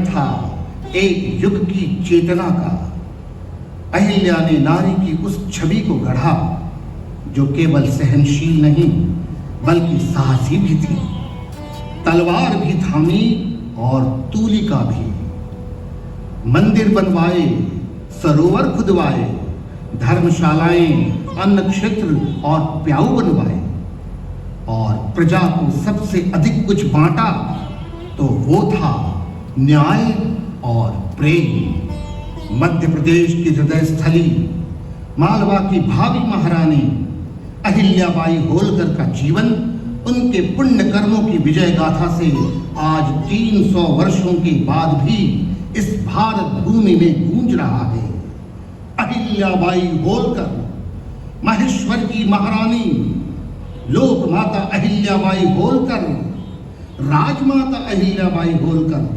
था एक युग की चेतना का। अहिल्या ने नारी की उस छवि को गढ़ा जो केवल सहनशील नहीं बल्कि साहसी भी थी। तलवार भी थामी और तूलिका भी। मंदिर बनवाए, सरोवर खुदवाए, धर्मशालाएं, अन्न क्षेत्र और प्याऊ बनवाए, और प्रजा को सबसे अधिक कुछ बांटा तो वो था न्याय और प्रेम। मध्य प्रदेश की हृदय स्थली, मालवा की भावी महारानी अहिल्याबाई होलकर का जीवन उनके पुण्य कर्मों की विजय गाथा से आज 300 वर्षों के बाद भी इस भारत भूमि में गूंज रहा है। अहिल्याबाई होलकर, महेश्वर की महारानी, लोक माता अहिल्याबाई होलकर, राजमाता अहिल्याबाई होलकर।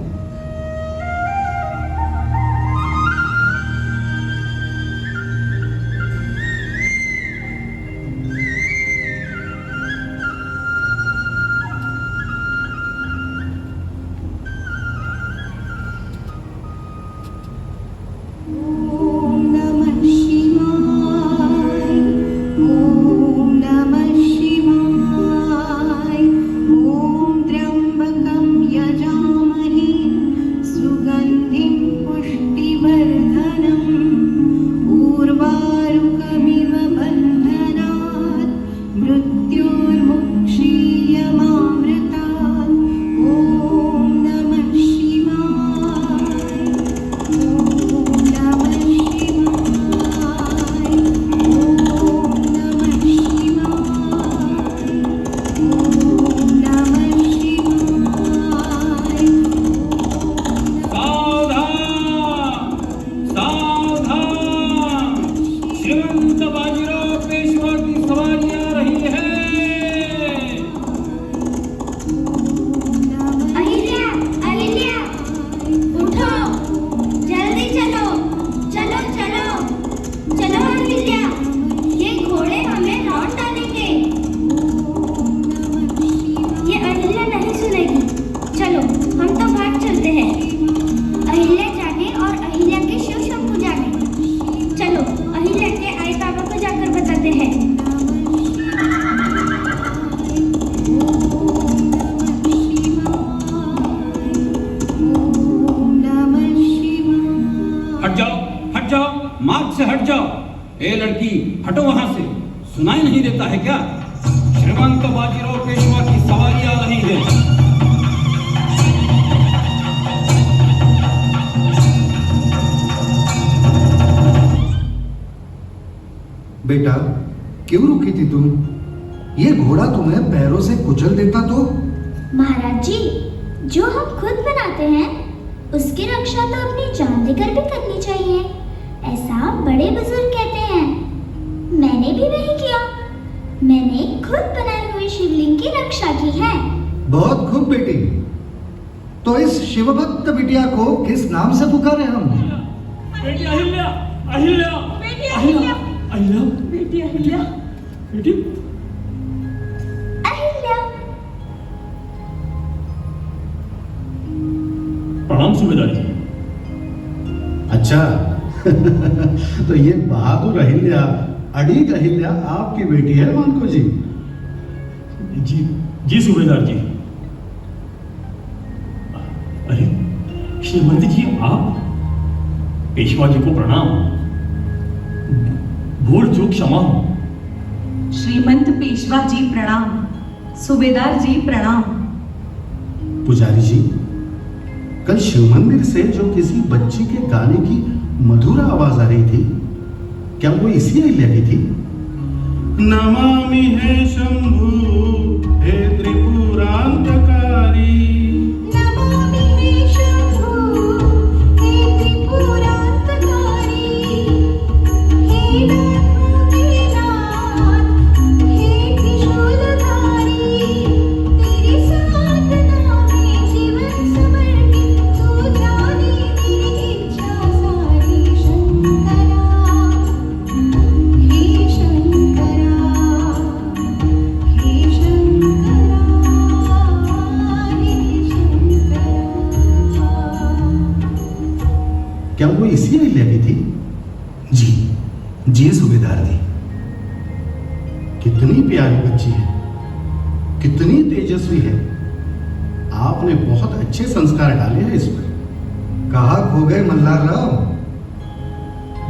ए लड़की, हटो वहां से। सुनाई नहीं देता है क्या? श्रीमंत बाजीराव पेशवा की सवारी आ रही है। बेटा, क्यों रुकी थी तुम? ये घोड़ा तुम्हें पैरों से कुचल देता तो? महाराज जी, जो हम खुद बनाते हैं उसकी रक्षा तो अपनी जान देकर भी करनी चाहिए, ऐसा बड़े बुजुर्ग कहते हैं। मैंने भी वही किया। मैंने खुद बनाई हुई शिवलिंग की रक्षा की है। बहुत खूब बेटी। तो इस शिवभक्त बिटिया को किस नाम से पुकारे हम? बेटी अहिल्या, अहिल्या, बेटी अहिल्या, अहिल्या, बेटी अहिल्या, बेटी अहिल्या। प्रणाम सूबेदार जी। अच्छा तो ये बहादुर अहिल्या, अड़ीक अहिल्या आपकी बेटी है मानको जी? जी जी सूबेदार जी। अरे श्रीमंत जी, आप? पेशवा जी को प्रणाम। भूल चूक क्षमा हो। श्रीमंत पेशवा जी प्रणाम। सूबेदार जी प्रणाम। पुजारी जी, कल शिव मंदिर से जो किसी बच्ची के गाने की मधुर आवाज आ रही थी, क्या वो इसी अहिल्या की थी? नमामि हे शंभु हे त्रिपुरांतकारी। नमामि हे शंभु हे त्रिपुरांतकारी। हे नाथों के नाथ, हे त्रिशूलधारी। तेरे साधना में जीवन समर्पित, तू जाने मेरी इच्छा सारी। शंकरा, हे शंकरा, हे शंकरा, हे क्या वो इसी अहिल्या की थी? जी सूबेदार जी। कितनी प्यारी बच्ची है, कितनी तेजस्वी है। आपने बहुत अच्छे संस्कार डाले हैं इस पर। कहा खो गए मल्हार राव,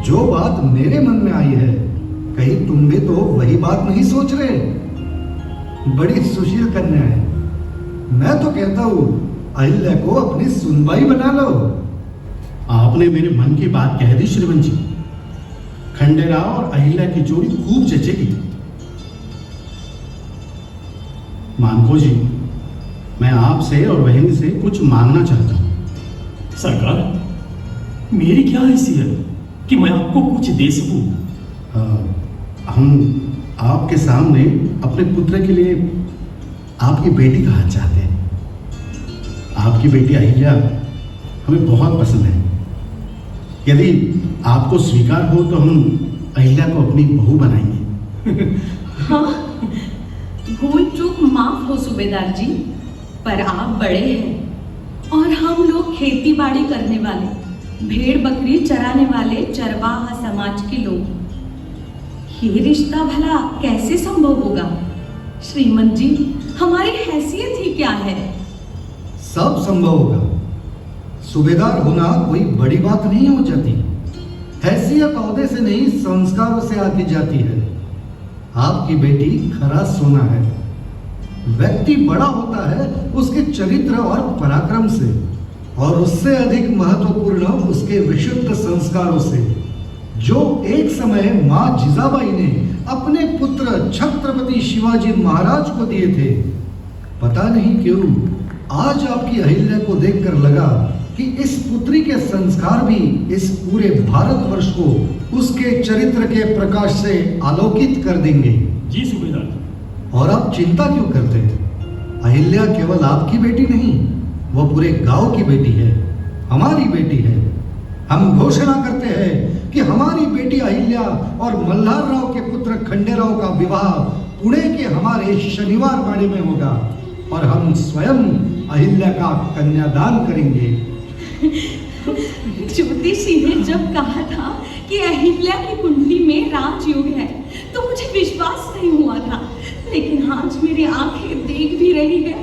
जो बात मेरे मन में आई है कहीं तुम भी तो वही बात नहीं सोच रहे? बड़ी सुशील कन्या है। मैं तो कहता हूं अहिल्या को अपनी सुनवाई बना लो। आपने मेरे मन की बात कह दी श्रीमंत जी। खंडेराव और अहिल्या की जोड़ी खूब जचेगी। मानको जी, मैं आपसे और बहन से कुछ मांगना चाहता हूं। सरकार, मेरी क्या हैसियत कि मैं आपको कुछ दे सकूं? हम आपके सामने अपने पुत्र के लिए आपकी बेटी का हाथ चाहते हैं। आपकी बेटी अहिल्या हमें बहुत पसंद है। यदि आपको स्वीकार हो तो हम अहिल्या को अपनी बहू बनाएंगे। हाँ, भूल चूक माफ हो सूबेदार जी, पर आप बड़े हैं और हम लोग खेती बाड़ी करने वाले, भेड़ बकरी चराने वाले चरवाहा समाज के लोग। ये रिश्ता भला कैसे संभव होगा? श्रीमंत जी, हमारी हैसियत ही क्या है? सब संभव होगा। सूबेदार होना कोई बड़ी बात नहीं हो जाती। हैसियत औहदे से नहीं, संस्कारों से आती जाती है। आपकी बेटी खरा सोना है। व्यक्ति बड़ा होता है उसके चरित्र और पराक्रम से, और उससे अधिक महत्वपूर्ण उसके विशुद्ध संस्कारों से, जो एक समय मां जिजाबाई ने अपने पुत्र छत्रपति शिवाजी महाराज को दिए थे। पता नहीं क्यों आज आपकी अहिल्या को देखकर लगा कि इस पुत्री के संस्कार भी इस पूरे भारतवर्ष को उसके चरित्र के प्रकाश से आलोकित कर देंगे। जी सूबेदार। और आप चिंता क्यों करते हैं? अहिल्या केवल आपकी बेटी नहीं, वह पूरे गांव की बेटी है, हमारी बेटी है। हम घोषणा करते हैं कि हमारी बेटी अहिल्या और मल्हार राव के पुत्र खंडेराव का विवाह पुणे के हमारे शनिवार बाड़े में होगा, और हम स्वयं अहिल्या का कन्यादान करेंगे। ज्योतिषी ने जब कहा था कि अहिल्या की कुंडली में राजयोग है, तो मुझे विश्वास नहीं हुआ था, लेकिन आज मेरी आंखें देख भी रही है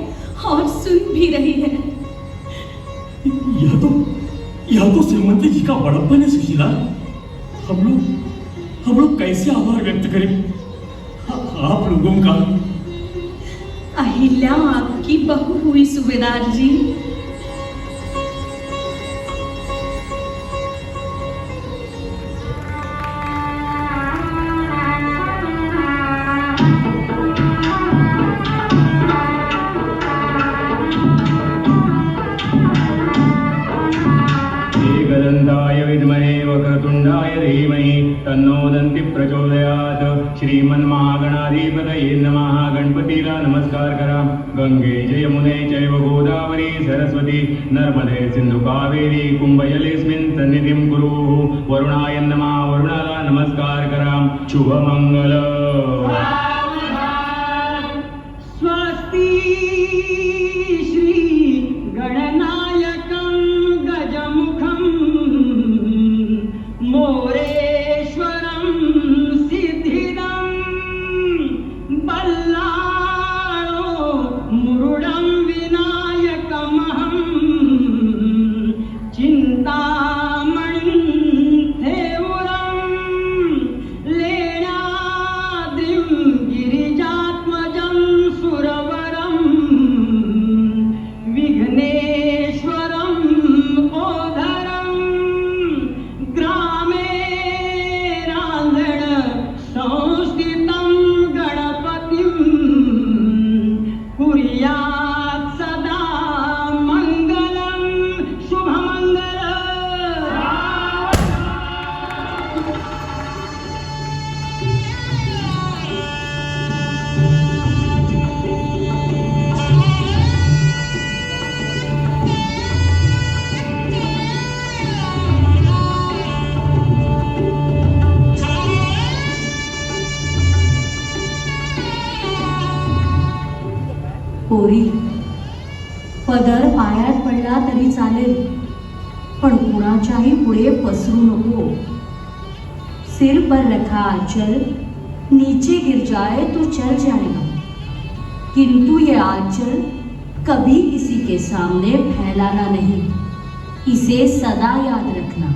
और सुन भी रही है। यह तो श्रीमंत जी का बड़प्पन है सुशीला। हम लोग कैसे आभार व्यक्त करें आप लोगों का। अहिल्या आपकी बहू हुई सूबेदार जी। एकदन्ताय विद्महे वक्रतुण्डाय धीमहि तन्नो दन्ति प्रचोदयात्। श्रीमन्महागणाधिपतये नमः। गणपतीला नमस्कार करा। गंगे च यमुने चैव गोदावरी सरस्वती नर्मदे सिंधु कावेरी कुंभजलेऽस्मिन् सन्निधिं कुरु। वरुणाय नमः। वरुणाला नमस्कार करा। शुभमंगल। स्वस्ति श्री गणनायकं गजमुखं मोरेश्वरं सिद्धिदं बल्लाळो मुरुडं विनायकमहं चिन्तामणिं देवुरं लेणाद्रिं गिरिजात्मजं सुरवरं विघ्नेश्वरं ओधरं ग्रामे रांधण संस्थितं गणपतिं कुर्यात् सदा मंगलं शुभमंगल। पोरी, पदर पायात पडला तरी चालेल, पण कुणाच्याही पुढे पसरू नको। सिर पर रखा आंचल, नीचे गिर जाए तो चल जाएगा, किंतु ये आंचल कभी किसी के सामने फैलाना नहीं, इसे सदा याद रखना।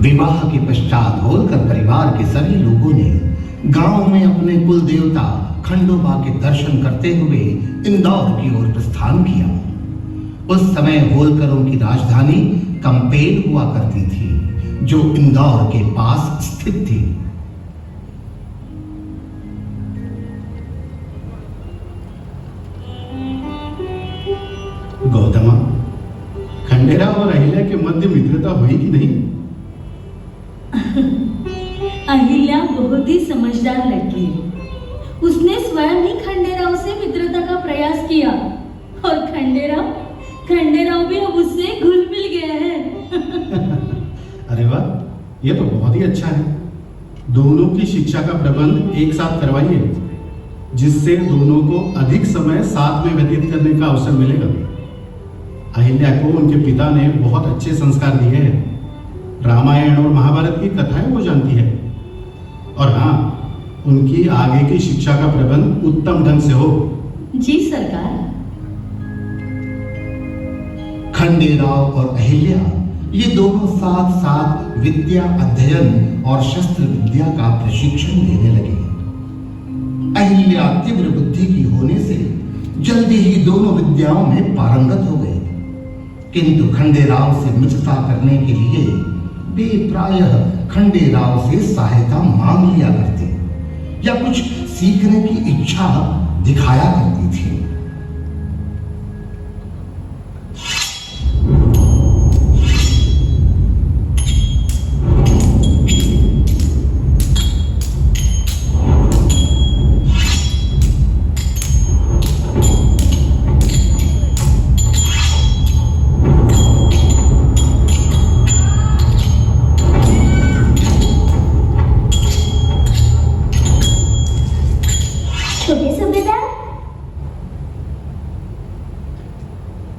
विवाह के पश्चात होलकर परिवार के सभी लोगों ने गांव में अपने कुल देवता खंडोबा के दर्शन करते हुए इंदौर की ओर प्रस्थान किया। उस समय होलकरों की राजधानी कंपेल हुआ करती थी, जो इंदौर के पास स्थित थी। गौतमा, खंडेराव और अहिल्या के मध्य मित्रता हुई कि नहीं? अहिल्या बहुत ही समझदार लड़की है। उसने स्वयं ही खंडेराव से मित्रता का प्रयास किया और खंडेराव भी अब उससे घुल मिल गया है। अरे वाह, ये तो बहुत ही अच्छा है। दोनों की शिक्षा का प्रबंध एक साथ करवाइए, जिससे दोनों को अधिक समय साथ में व्यतीत करने का अवसर मिलेगा। अहिल्या को उनके पिता ने बहुत अच्छे संस्कार दिए हैं। रामायण और महाभारत की कथाएं वो जानती है। और हाँ, उनकी आगे की शिक्षा का प्रबंध उत्तम ढंग से हो। जी सरकार। खंडेराव और अहिल्या ये दोनों साथ साथ विद्या अध्ययन और शस्त्र विद्या का प्रशिक्षण देने लगे। अहिल्या तीव्र बुद्धि की होने से जल्दी ही दोनों विद्याओं में पारंगत हो गए, किंतु खंडेराव से मित्रता करने के लिए वे प्रायः खंडेराव से सहायता मांग लिया करते या कुछ सीखने की इच्छा दिखाया करती थी। छोटे सूबेदार,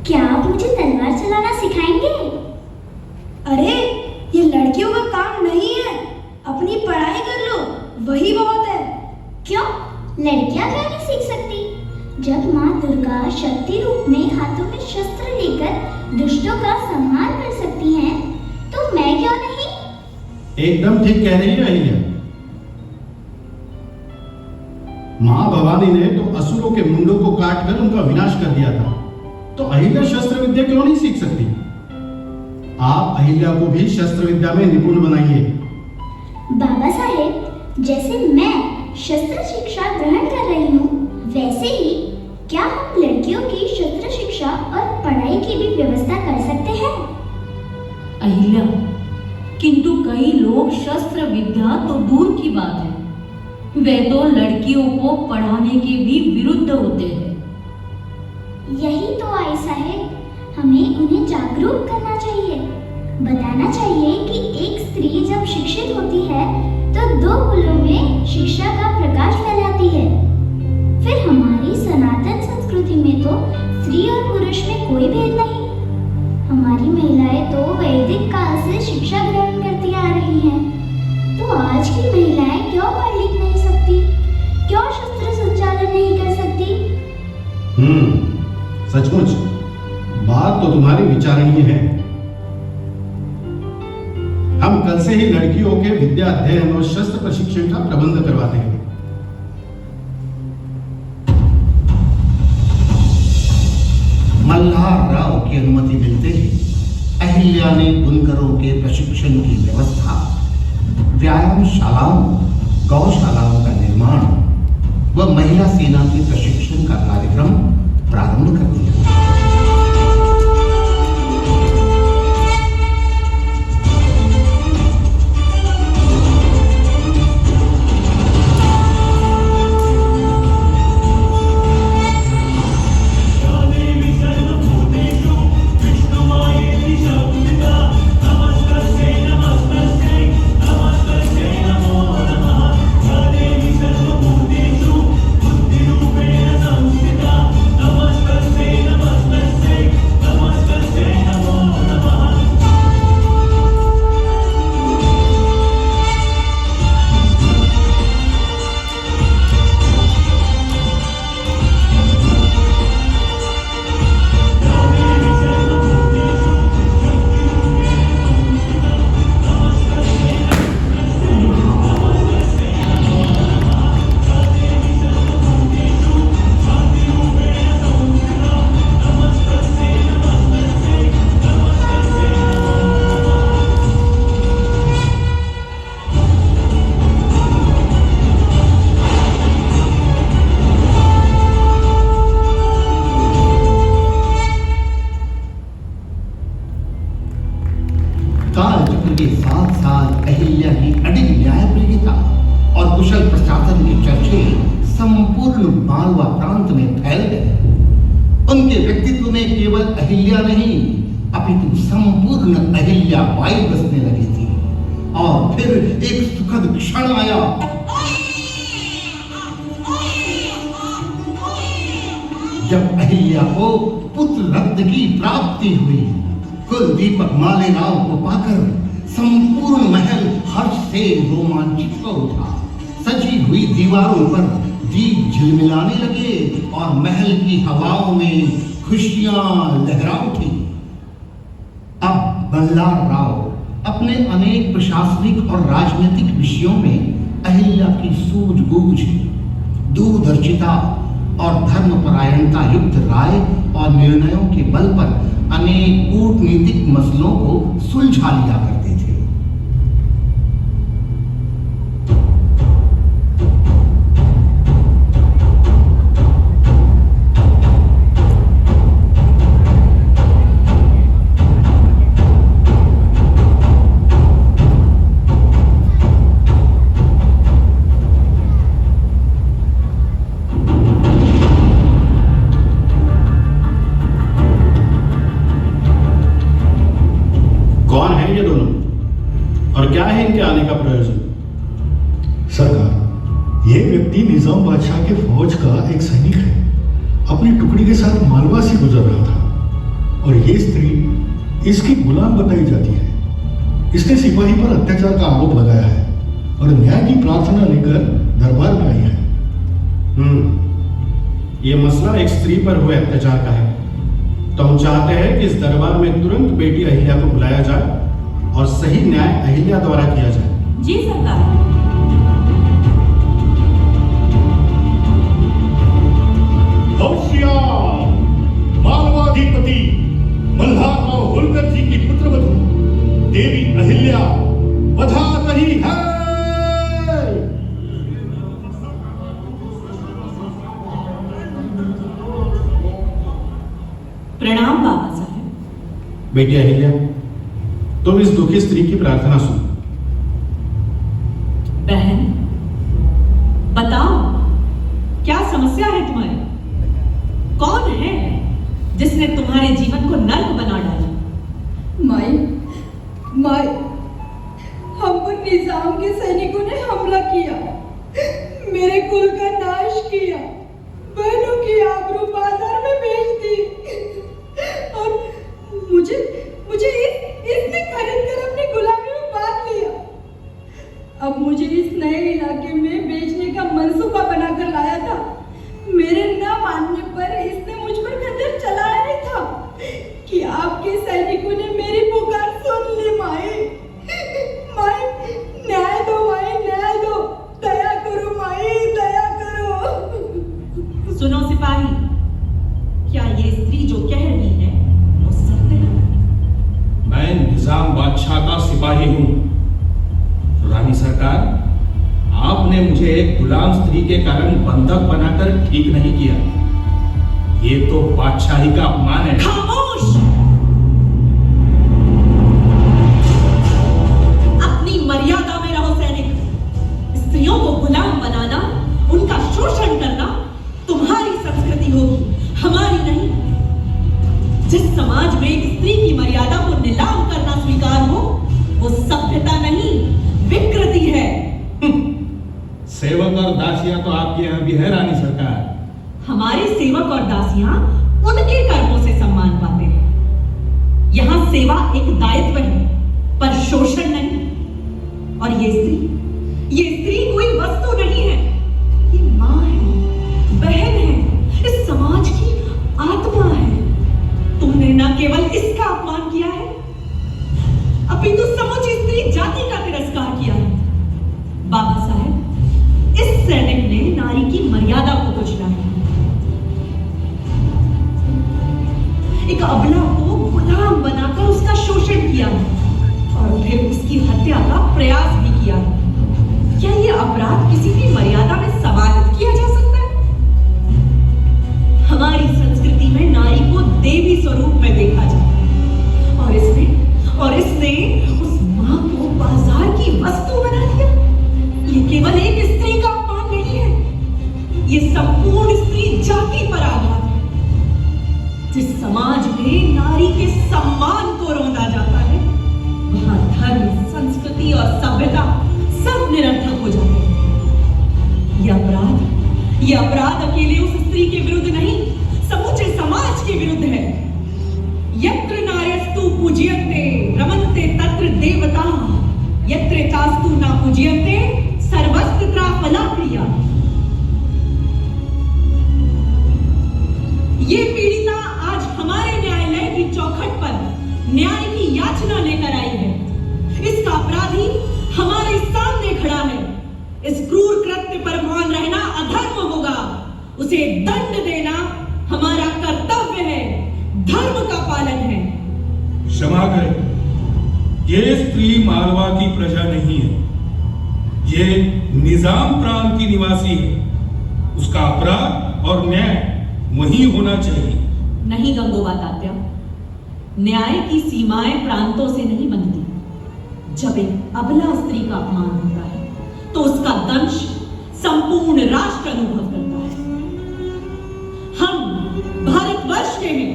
क्या आप मुझे तलवार चलाना सिखाएंगे? अरे, ये लड़कियों का काम नहीं है। अपनी पढ़ाई कर लो, वही बहुत है। क्यों? लड़कियां क्यों नहीं सीख सकती? जब माँ दुर्गा शक्ति रूप में हाथों में शस्त्र लेकर दुष्टों का संहार कर सकती हैं, तो मैं क्यों नहीं? एकदम ठीक कह रही है अहिल्या। मां भवानी ने तो असुरों के मुंडों को काटकर उनका विनाश कर दिया था, तो अहिल्या शस्त्र विद्या क्यों नहीं सीख सकती? आप अहिल्या को भी शस्त्र विद्या में निपुण बनाइए। बाबा साहेब, जैसे मैं शस्त्र शिक्षा ग्रहण कर रही हूँ, वैसे ही क्या हम लड़कियों की शस्त्र शिक्षा और पढ़ाई की भी व्यवस्था कर सकते हैं? अहिल्या, किंतु कई लोग शस्त्र विद्या तो दूर की बात है, वे तो लड़कियों को पढ़ाने के भी विरुद्ध होते हैं। यही तो आई साहेब, हमें उन्हें जागरूक करना चाहिए। बताना चाहिए कि एक स्त्री जब शिक्षित होती है तो दो कुलों में शिक्षा का प्रकाश फैलाती है। फिर हमारी सनातन संस्कृति में तो स्त्री और पुरुष में कोई भेद नहीं। हमारी महिलाएं तो वैदिक काल से शिक्षा ग्रहण करती आ रही हैं, तो आज की महिलाएं क्यों पढ़ लिख नहीं सकती? क्यों शस्त्र संचालन नहीं कर सकती? सचमुच बात तो तुम्हारी विचारणीय है। हम कल से ही लड़कियों के विद्या अध्ययन और शस्त्र प्रशिक्षण का प्रबंध करवाते हैं। मल्हार राव की अनुमति मिलते ही अहिल्या ने बुनकरों के प्रशिक्षण की व्यवस्था, व्यायामशालाओं, गौशालाओं का निर्माण व महिला सेना के प्रशिक्षण का कार्यक्रम प्रारंभ कर दिया। कालचक्र के 7 साल अहिल्या की अडिग न्यायप्रियता और कुशल प्रशासन के चर्चे संपूर्ण मालवा प्रांत में फैल गए। उनके व्यक्तित्व में केवल अहिल्या नहीं अपितु संपूर्ण अहिल्या बाई बसने लगी थी। और फिर एक सुखद क्षण आया। जब अहिल्या को पुत्र रत्न की प्राप्ति हुई। कुल दीपक मालेराव को पाकर संपूर्ण महल हर्ष से रोमांचित हो उठा। सजी हुई दीवारों पर दीप झिलमिलाने लगे और महल की हवाओं में खुशियां लहरा उठी। अब बल्लार राव अपने अनेक प्रशासनिक और राजनीतिक विषयों में अहिल्या की सूझबूझ, दूरदर्शिता और धर्मपरायणता युक्त राय और निर्णयों के बल पर अनेक कूटनीतिक मसलों को सुलझा लिया करते थे। क्या है इनके आने का प्रयोजन? सरकार, ये व्यक्ति निजाम बादशाह के फौज का एक सैनिक है। अपनी टुकड़ी के साथ मालवा से गुजर रहा था और ये स्त्री इसकी गुलाम बताई जाती है। इसने सिपाही पर अत्याचार का आरोप लगाया है और न्याय की प्रार्थना लेकर दरबार में आई है। ये मसला एक स्त्री पर हुए अत्याचार का है, तो हम चाहते हैं कि इस दरबार में तुरंत बेटी अहिल्या को बुलाया जाए और सही न्याय अहिल्या द्वारा किया जाए। जी सरकार। होशियार मालवाधिपति मल्हारराव होलकर जी की पुत्रवधू देवी अहिल्या पधार रही है। प्रणाम बाबा साहब। बेटी अहिल्या, तुम इस दुखी स्त्री की प्रार्थना सुनो। बहन, बताओ क्या समस्या है तुम्हारी? कौन है जिसने तुम्हारे जीवन को नर्क बना डाला? माई, हम पर निजाम के सैनिकों ने हमला किया, मेरे कुल का नाश किया, बहनों की आबरू बाजार में बेच दी और मुझे इसने खरीद कर अपनी गुलामी में बांध लिया। अब मुझे इस नए इलाके में बेचने का मंसूबा बनाकर लाया था। मेरे न मानने पर इसने मुझ पर खंजर चलाया ही था कि आपके सैनिकों ने मेरी पुकार सुन ली। माई, न्याय दो माई, न्याय दो, दया करो माई, दया करो। सुनो सिपाही, क्या ये स्त्री जो कह रही है वो सत्य है? मैं निजाम बादशाह का सिपाही हूं। रानी सरकार, आपने मुझे एक गुलाम स्त्री के कारण बंधक बनाकर ठीक नहीं किया। ये तो बादशाही का अपमान है। खामोश! अपनी मर्यादा में रहो सैनिक। स्त्रियों को गुलाम बनाना, उनका शोषण करना तुम्हारी संस्कृति होगी, हमारी नहीं। जिस समाज में एक स्त्री की मर्यादा को नीलाम करना स्वीकार हो, वो सभ्यता नहीं, विकृति है। सेवक और दासियां तो आपके यहाँ भी है रानी सरकार। हमारे सेवक और दासियां उनके कर्मों से सम्मान पाते हैं। यहाँ सेवा एक दायित्व है, पर शोषण नहीं। और ये स्त्री कोई वस्तु नहीं है, ये माँ है, बहन है, इस समाज की आत्मा है। तुमने न केवल इसका अपमान किया है, अपितु समूची स्त्री जाति का तिरस्कार किया है। बाबा साहब, इस सैनिक ने नारी की मर्यादा को कुचला है। एक अबला को गुलाम बनाकर उसका शोषण किया और फिर उसकी हत्या का प्रयास भी किया। क्या यह अपराध किसी भी मर्यादा में समाहित किया जा सकता है? हमारी संस्कृति में नारी को देवी स्वरूप में देखा जाता है और अपराध अकेले उस स्त्री के विरुद्ध नहीं, समूचे समाज के विरुद्ध है। यत्र नार्यस्तु पूज्यन्ते रमन्ते तत्र देवता, यत्र चास्तु न पूज्यन्ते सर्वस्त्र फला प्रिया। ये पीड़िता आज हमारे न्यायालय की चौखट पर न्याय की याचना लेकर आई है। इसका अपराधी हमारे सामने खड़ा है। इस क्रूर कृत्य पर मौन रहना अधर्म होगा। उसे दंड देना हमारा कर्तव्य है, धर्म का पालन है। क्षमा करें, ये स्त्री मालवा की प्रजा नहीं है, ये निजाम प्रांत की निवासी है। उसका अपराध और न्याय वही होना चाहिए। नहीं गंगोबा तात्या, न्याय की सीमाएं प्रांतों से नहीं बनती। जब एक अबला स्त्री का अपमान होता है तो उसका दंश संपूर्ण राष्ट्र अनुभव करता है। हम भारतवर्ष के हैं,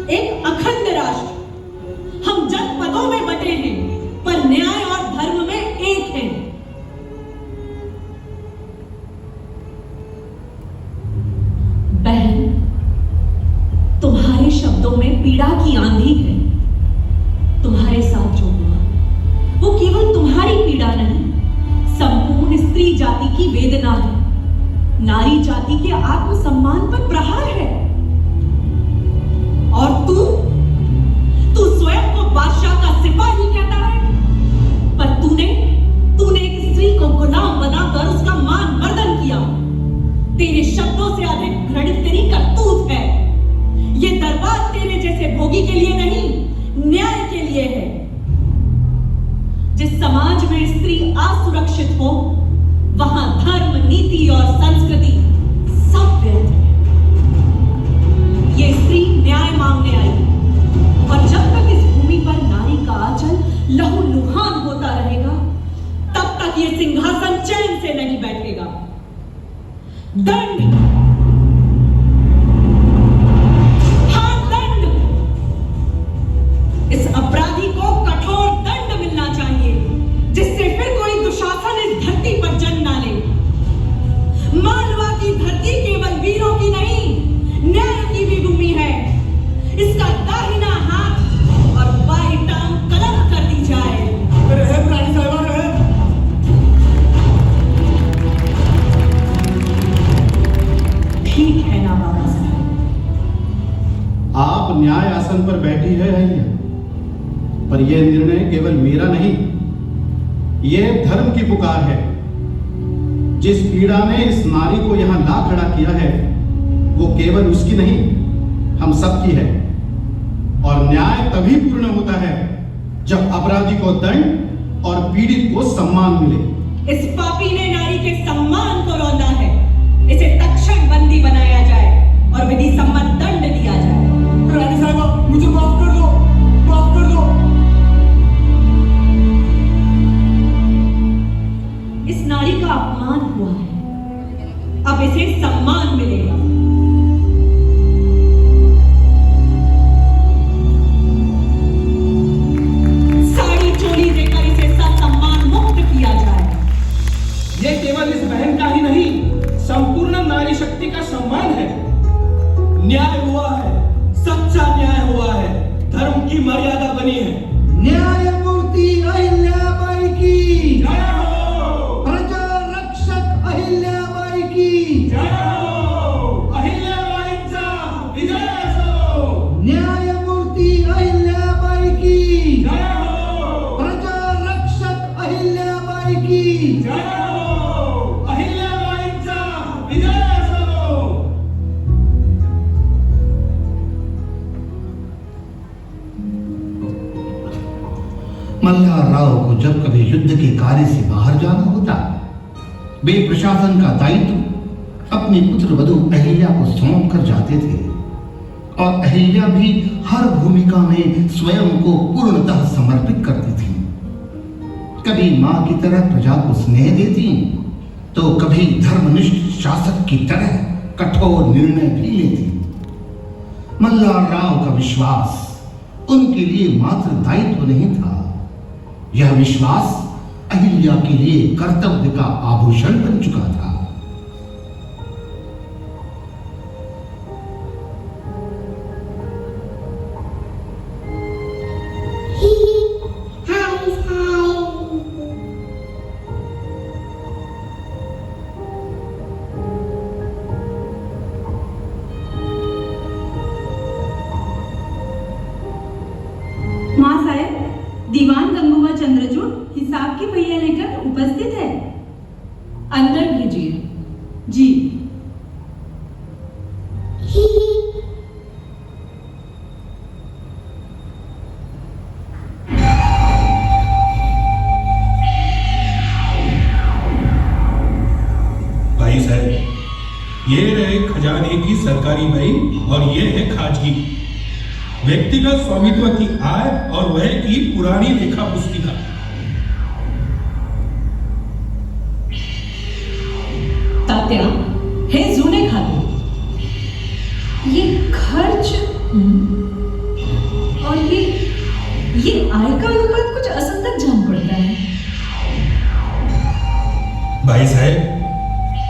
एक अखंड राष्ट्र। हम जनपदों में बटे हैं पर न्याय और धर्म में एक हैं। बहन, तुम्हारे शब्दों में पीड़ा की आंधी है। तुम्हारे साथ जो हुआ वो केवल तुम्हारी पीड़ा नहीं, संपूर्ण स्त्री जाति की वेदना है। नारी जाति के आत्मसम्मान पर प्रहार है। और तू स्वयं को बादशाह का सिपाही कहता है, पर तूने एक स्त्री को गुलाम बनाकर उसका मान मर्दन किया। तेरे शब्दों से अधिक घृणित तेरी करतूत है। ये दरबार तेरे जैसे भोगी के लिए नहीं, न्याय के लिए है। जिस समाज में स्त्री असुरक्षित हो वहां धर्म, नीति और संस्कृति सब व्यर्थ है। ये स्त्री न्याय मांगने आई और जब तक इस भूमि पर नारी का आंचल लहूलुहान होता रहेगा तब तक ये सिंहासन चैन से नहीं बैठेगा। दंड, हाँ दंड। इस अपराधी को कठोर दंड मिलना चाहिए जिससे फिर कोई दुशासन इस धरती पर जन्म ना ले। मालवा की धरती केवल वीरों की नहीं, न्याय की भी भूमि है। इसका दाहिना हाथ और बाई टांग कलम कर दी जाए। रानी साहिबा ठीक है ना बाबा साहब? आप न्याय आसन पर बैठी है अहिल्या, पर यह निर्णय केवल मेरा नहीं, यह धर्म की पुकार है। जिस पीड़ा ने इस नारी को यहां ला खड़ा किया है वो केवल उसकी नहीं, हम सबकी है। और न्याय तभी पूर्ण होता है जब अपराधी को दंड और पीड़ित को सम्मान मिले। इस पापी ने नारी के सम्मान को रौंदा है। इसे तत्क्षण बंदी बनाया जाए और विधि सम्मत दंड दिया जाए। रानी साहिबा, मुझे माफ कर दो, माफ कर दो। इस नारी का अपमान हुआ है, अब इसे सम्मान मिलेगा। साड़ी चोली देकर इसे सम्मान मुक्त किया जाए। ये केवल इस बहन का ही नहीं, संपूर्ण नारी शक्ति का सम्मान है। न्याय हुआ है, सच्चा न्याय हुआ है, धर्म की मर्यादा बनी है। न्यायमूर्ति अहिल्याबाई की जय हो, प्रजा रक्षक अहिल्याबाई की जय हो, अहिल्याबाईंचा विजय असो। न्यायमूर्ति अहिल्याबाई की जय हो, प्रजा रक्षक अहिल्याबाई की जय हो, अहिल्याबाईंचा विजय असो। मल्हार राव को जब कभी युद्ध के कार्य से बाहर जाना होता, वे प्रशासन का दायित्व अपनी पुत्र वधू अहिल्या को सौंप कर जाते थे। और अहिल्या भी हर भूमिका में स्वयं को पूर्णतः समर्पित करती थी। कभी मां की तरह प्रजा को स्नेह देती, तो कभी धर्मनिष्ठ शासक की तरह कठोर निर्णय भी लेती। मल्हार राव का विश्वास उनके लिए मात्र दायित्व नहीं था, यह विश्वास अहिल्या के लिए कर्तव्य का आभूषण बन चुका था। मां साहब, दीवान गंगूबा चंद्रचूड़ हिसाब की पहिया लेकर उपस्थित है। अंदर भेजिए। जी। भाई साहब, ये रहे खजाने की सरकारी बही और ये है खाजगी व्यक्तिगत स्वामित्व की आय और व्यय की पुरानी लेखा पुस्तिका। तात्या, हे जुने खाते, ये खर्च और ये आय का अनुपात कुछ असंगत जान पड़ता है। भाई साहब,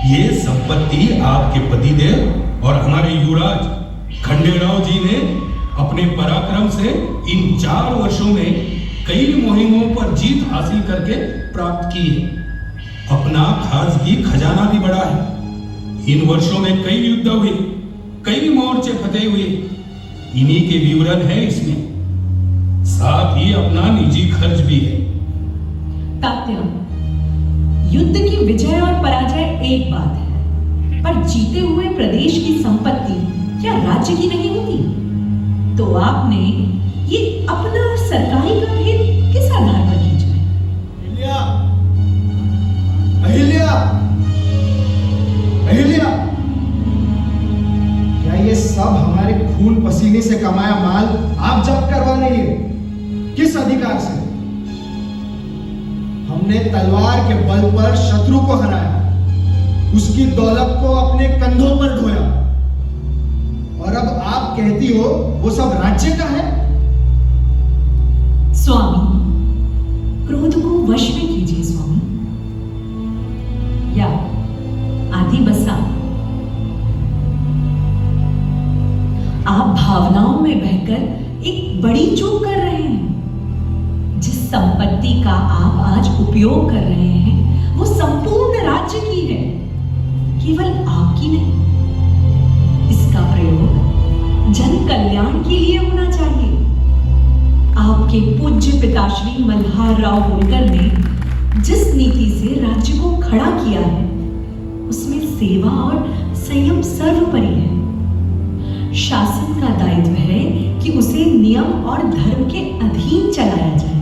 ये संपत्ति आपके पतिदेव और हमारे युवराज खंडेराव जी ने अपने पराक्रम से इन 4 वर्षों में कई मुहिमों पर जीत हासिल करके प्राप्त की है। अपना खासगी खजाना भी बढ़ा है। इन वर्षों में कई युद्ध हुए, कई मोर्चे फतेह हुए, इन्हीं के विवरण है इसमें। साथ ही अपना निजी खर्च भी है। तात्या, युद्ध की विजय और पराजय एक बात है, पर जीते हुए प्रदेश की संपत्ति क्या राज्य की नहीं होती? तो आपने ये अपना और सरकारी का भेद किस आधार पर खींचा है? अहिल्या, अहिल्या, क्या ये सब हमारे खून पसीने से कमाया माल आप जब्त करवा रही है? किस अधिकार से? हमने तलवार के बल पर शत्रु को हराया, उसकी दौलत को अपने कंधों पर ढोया, और अब आप कहती हो वो सब राज्य का है? स्वामी, क्रोध को वश में कीजिए स्वामी। या आदि बसा, आप भावनाओं में बहकर एक बड़ी चूक कर रहे हैं। जिस संपत्ति का आप आज उपयोग कर रहे हैं वो संपूर्ण राज्य की है, केवल आपकी नहीं। इसका प्रयोग जन कल्याण के लिए होना चाहिए। आपके पूज्य पिताश्री मल्हार राव होलकर ने जिस नीति से राज्य को खड़ा किया है उसमें सेवा और संयम सर्वोपरि है। शासन का दायित्व है कि उसे नियम और धर्म के अधीन चलाया जाए।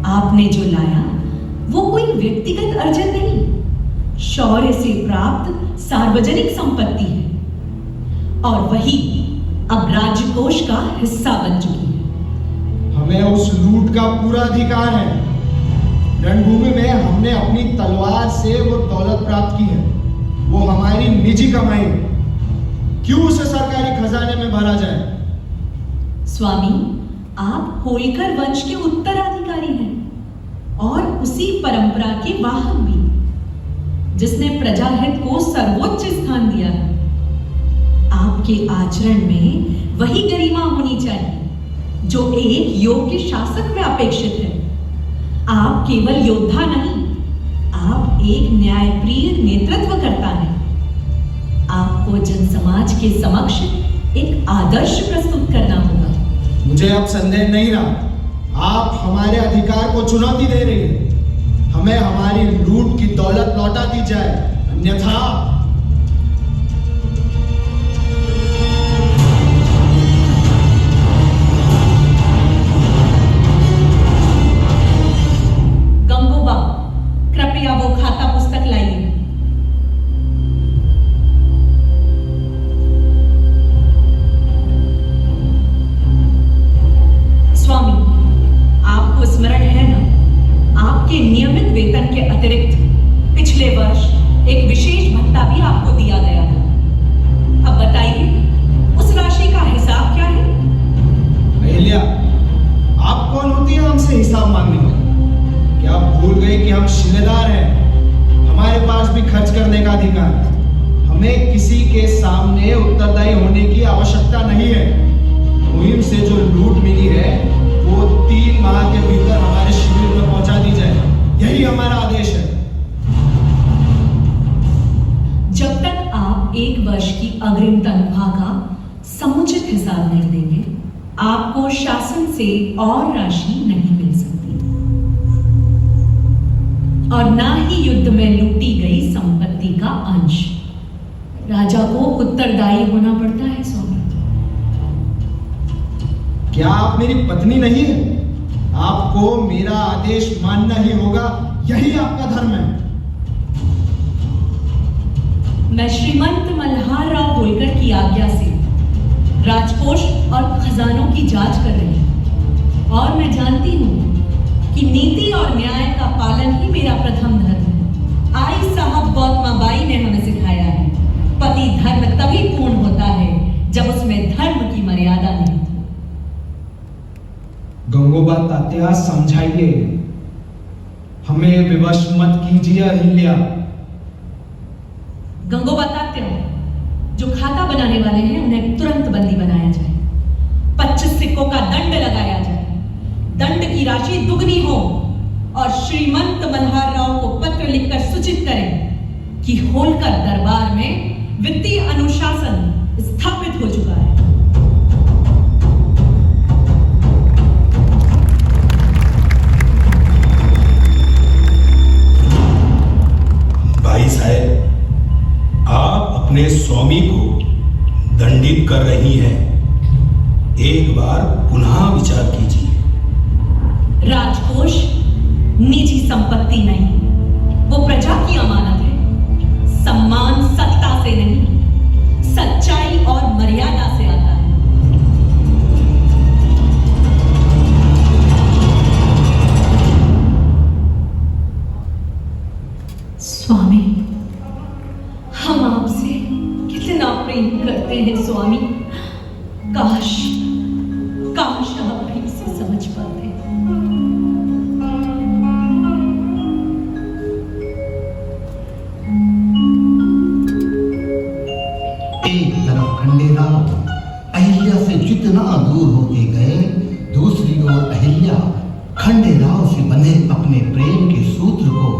आपने जो लाया वो कोई व्यक्तिगत अर्जन नहीं, शौर्य से प्राप्त सार्वजनिक संपत्ति है, और वही अब राजकोष का हिस्सा बन चुकी है। हमें उस लूट का पूरा अधिकार है। रणभूमि में हमने अपनी तलवार से वो दौलत प्राप्त की है, वो हमारी निजी कमाई है। क्यों उसे सरकारी खजाने में भरा जाए? स्वामी, आप होलकर वंश के उत्तराधिकारी हैं और उसी परंपरा के वाहक भी, जिसने प्रजाहित को सर्वोच्च स्थान दिया है। आपके आचरण में वही गरिमा होनी चाहिए जो एक योग्य शासक में अपेक्षित है। आप केवल योद्धा नहीं, आप एक न्यायप्रिय नेतृत्व करता है। आपको जनसमाज के समक्ष एक आदर्श प्रस्तुत करना होगा। मुझे अब संदेह नहीं रहा, आप हमारे अधिकार को चुनौती दे रही हैं। हमें हमारी लूट की दौलत लौटा दी जाए, अन्यथा कृपया वो खाता पुस्तक लाइए। स्वामी, आपको स्मरण है ना, आपके नियमित वेतन के अतिरिक्त पिछले वर्ष एक विशेष भत्ता भी आपको दिया गया था। अब बताइए, उस राशि का हिसाब क्या है? अहिल्या, आप कौन होती है हमसे हिसाब मांगने वाली? क्या आप भूल गए कि हम शिलेदार हैं? हमारे पास भी खर्च करने का अधिकार है। हमें किसी के सामने उत्तरदायी होने की आवश्यकता नहीं है। मुहिम से जो लूट मिली है वो 30 आपको शासन से और राशि नहीं मिल सकती और ना ही युद्ध में लूटी गई संपत्ति का अंश। राजा को उत्तरदायी होना पड़ता है स्वामी। क्या आप मेरी पत्नी नहीं है? आपको मेरा आदेश मानना ही होगा, यही आपका धर्म है। मैं श्रीमंत मल्हार राव होलकर की आज्ञा से राजकोष और खजानों की जांच कर रही हूं और मैं जानती हूं कि नीति और न्याय का पालन ही मेरा प्रथम धर्म है। आई साहब गौतमा बाई ने हमें सिखाया है, पति धर्म तभी पूर्ण होता है जब उसमें धर्म की मर्यादा नहीं। गंगोबा तात्या, समझाइए, हमें विवश मत कीजिए अहिल्या। गंगोबा तात्या, जो खाता बनाने वाले हैं उन्हें तुरंत बंदी बनाया जाए, 25 सिक्कों का दंड लगाया जाए, दंड की राशि दुगनी हो और श्रीमंत मल्हार राव को पत्र लिखकर सूचित करें कि होलकर दरबार में वित्तीय अनुशासन स्थापित हो चुका है। भाई साहब, आप अपने स्वामी को दंडित कर रही हैं, एक बार पुनः विचार कीजिए। राजकोष निजी संपत्ति नहीं, वो प्रजा की अमानत है। सम्मान सत्ता से नहीं, सच्चाई और मर्यादा से आता है। स्वामी, हम आपसे कितना प्रेम करते हैं स्वामी। काश काश आप भी इसे समझ पाते। एक तरफ खंडेराव अहिल्या से जितना दूर होते गए, दूसरी ओर अहिल्या खंडेराव से बंधे अपने प्रेम के सूत्र को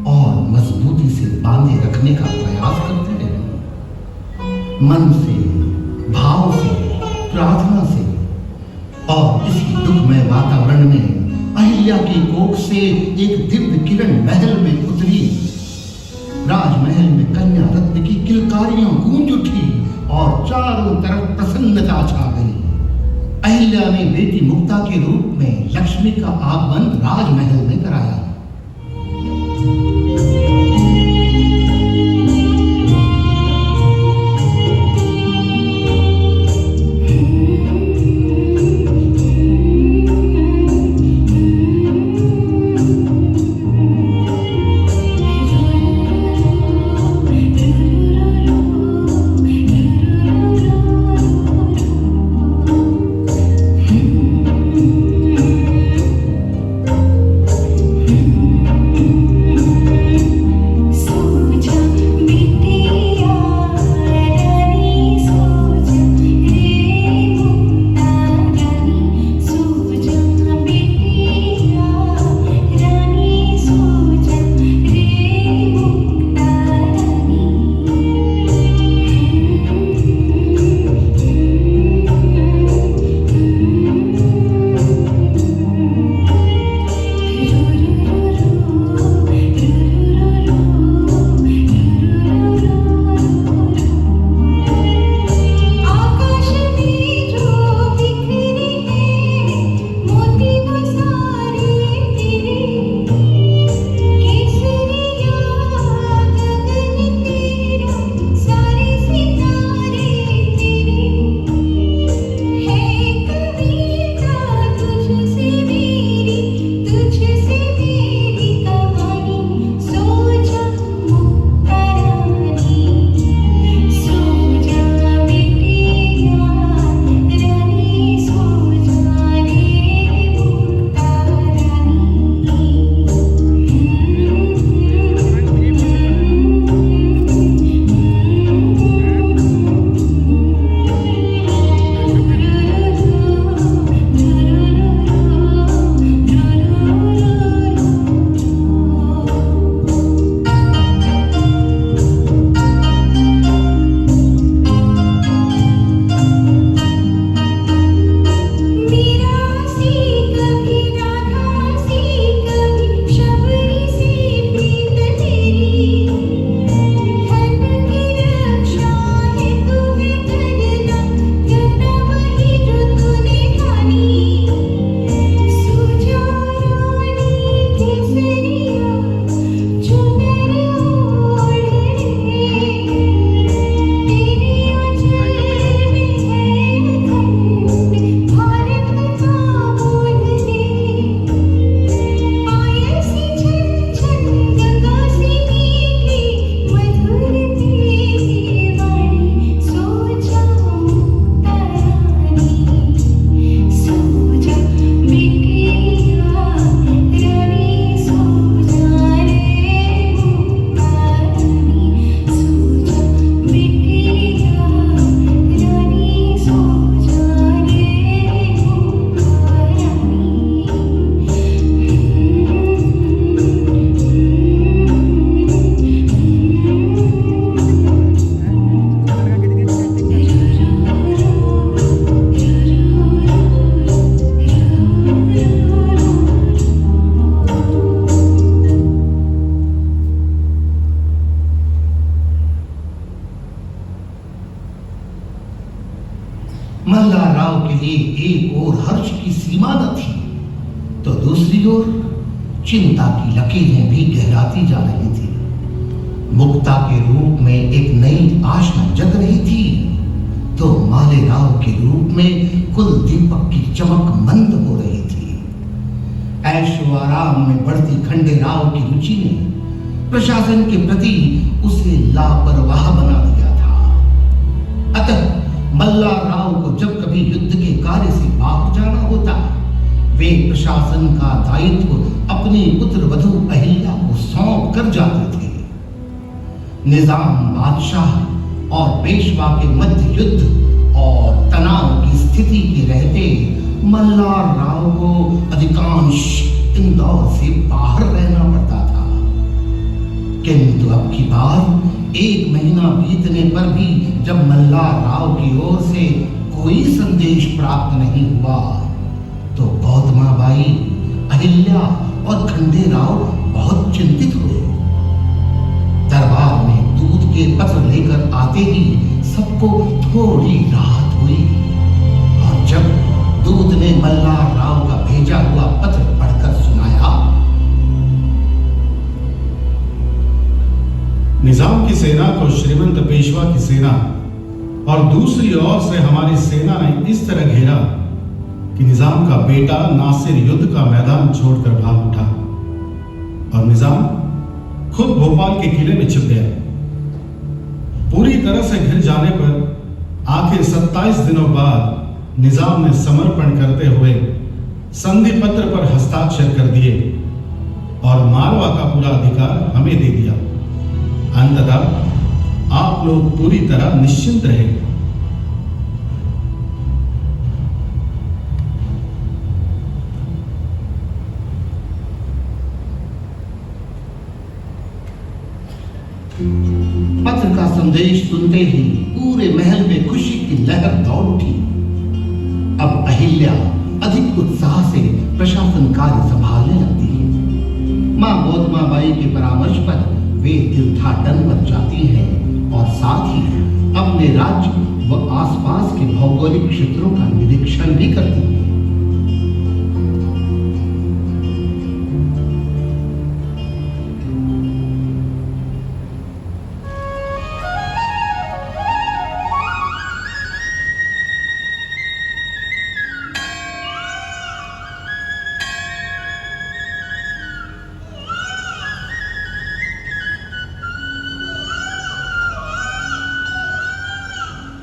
और मजबूती से बांधे रखने का प्रयास करते रहे। मन से, भाव से, प्रार्थना से, और इसी दुखमय वातावरण में अहिल्या की कोख से एक दिव्य किरण महल में उतरी। राजमहल में कन्या रत्न की किलकारियां गूंज उठी और चारों तरफ प्रसन्नता छा गई। अहिल्या ने बेटी मुक्ता के रूप में लक्ष्मी का आगमन राजमहल में कराया। दूसरी ओर चिंता की लकीरें भी गहराती जा रही थी। मुक्ता के रूप में एक नई आशा जग रही थी, तो मालेराव के रूप में कुल दीपक की चमक मंद हो रही थी। ऐशो आराम में बढ़ती खंडेराव की रुचि ने प्रशासन के प्रति उसे लापरवाह बना दिया था। अतः मल्लाराव को जब कभी युद्ध के कार्य से बाहर जाना होता, वे प्रशासन का दायित्व अपनी पुत्र वधू अहिल्या को सौंप कर जाते थे। निजाम बादशाह और पेशवा के मध्य युद्ध और तनाव की स्थिति के रहते मल्लाराव को अधिकांश इंदौर से बाहर रहना पड़ता था। किंतु अब की बार 1 महीना बीतने पर भी जब मल्लाराव की ओर से कोई संदेश प्राप्त नहीं हुआ, तो गौतमाबाई, अहिल्या और खंडेराव बहुत चिंतित हुए। दरबार में दूध के पत्र लेकर आते ही सबको थोड़ी राहत हुई, और जब दूध ने मल्लाराव का भेजा हुआ पत्र पढ़कर सुनाया, निजाम की सेना को श्रीमंत पेशवा की सेना और दूसरी ओर से हमारी सेना ने इस तरह घेरा कि निजाम का बेटा नासिर युद्ध का मैदान छोड़कर भाग उठा और निजाम खुद भोपाल के किले में छिप गया। पूरी तरह से घिर जाने पर आखिर 27 दिनों बाद निजाम ने समर्पण करते हुए संधि पत्र पर हस्ताक्षर कर दिए और मालवा का पूरा अधिकार हमें दे दिया। अंततः आप लोग पूरी तरह निश्चिंत रहे। पत्र का संदेश सुनते ही पूरे महल में खुशी की लहर दौड़ उठी। अब अहिल्या अधिक उत्साह से प्रशासन कार्य संभालने लगती है। मां गौतमाबाई के परामर्श पर वे तीर्थाटन पर जाती हैं और साथ ही अपने राज्य व आसपास के भौगोलिक क्षेत्रों का निरीक्षण भी करती हैं।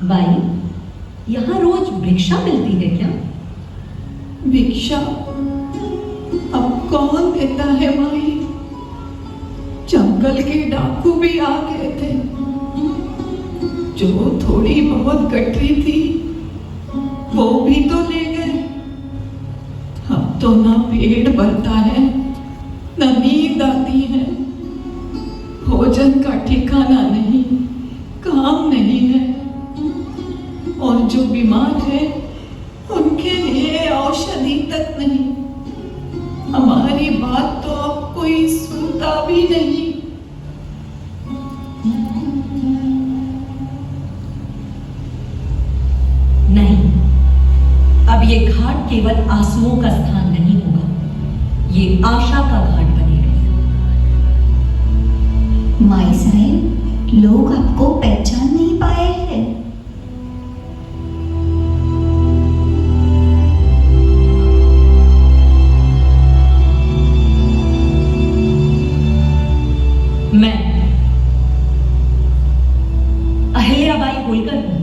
बाई, यहाँ रोज भिक्षा मिलती है क्या? भिक्षा अब कौन देता है माई? जंगल के डाकू भी आ गए थे, जो थोड़ी बहुत गठरी थी वो भी तो ले गए। अब तो ना पेट भरता है, ना नींद आती है, भोजन का ठिकाना नहीं, काम नहीं है, और जो बीमार है उनके लिए औषधि तक नहीं। हमारी बात तो अब कोई सुनता भी नहीं। नहीं, अब ये घाट केवल आंसुओं का स्थान नहीं होगा, ये आशा का घाट बनेगा। माई साहब, लोग आपको पहचान नहीं पाए हैं। मैं अहिल्याबाई होलकर हूं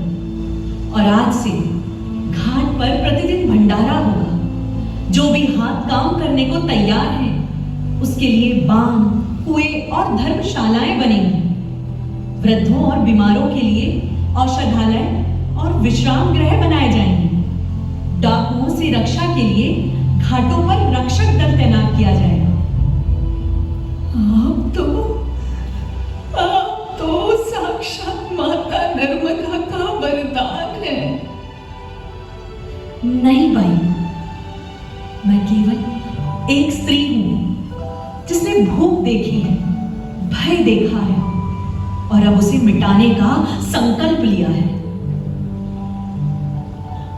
और आज से घाट पर प्रतिदिन भंडारा होगा। जो भी हाथ काम करने को तैयार हैं, उसके लिए बांध, कुएं और धर्मशालाएं बनेंगी। वृद्धों और बीमारों के लिए औषधालय और विश्राम गृह बनाए जाएंगे। डाकुओं से रक्षा के लिए घाटों पर रक्षक दल तैनात किया जाएगा। आप तो साक्षात माता नर्मदा का वरदान है। नहीं बाई, मैं केवल एक स्त्री हूं जिसने भूख देखी है, भय देखा है और अब उसे मिटाने का संकल्प लिया है।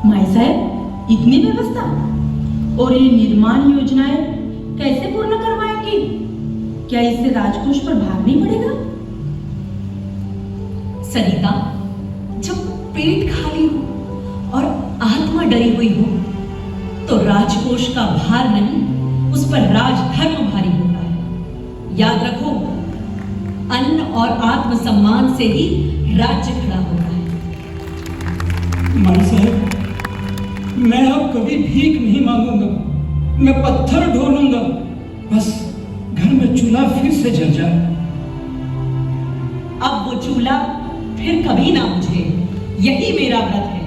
माई साहब, इतनी व्यवस्था और ये निर्माण योजनाएं जाएगी, क्या इससे राजकोष पर भार नहीं पड़ेगा? सरिता, जब पेट खाली हो और आत्मा डरी हुई हो तो राजकोष का भार नहीं, उस पर राजधर्म भारी होता है। याद रखो, अन्न और आत्मसम्मान से ही राज्य खड़ा होता है। माई साहब, मैं अब कभी भीख नहीं मांगूंगा, मैं पत्थर ढोलूंगा, बस घर में चूल्हा फिर से जल जाए। अब वो चूल्हा फिर कभी ना बुझे, यही मेरा व्रत है।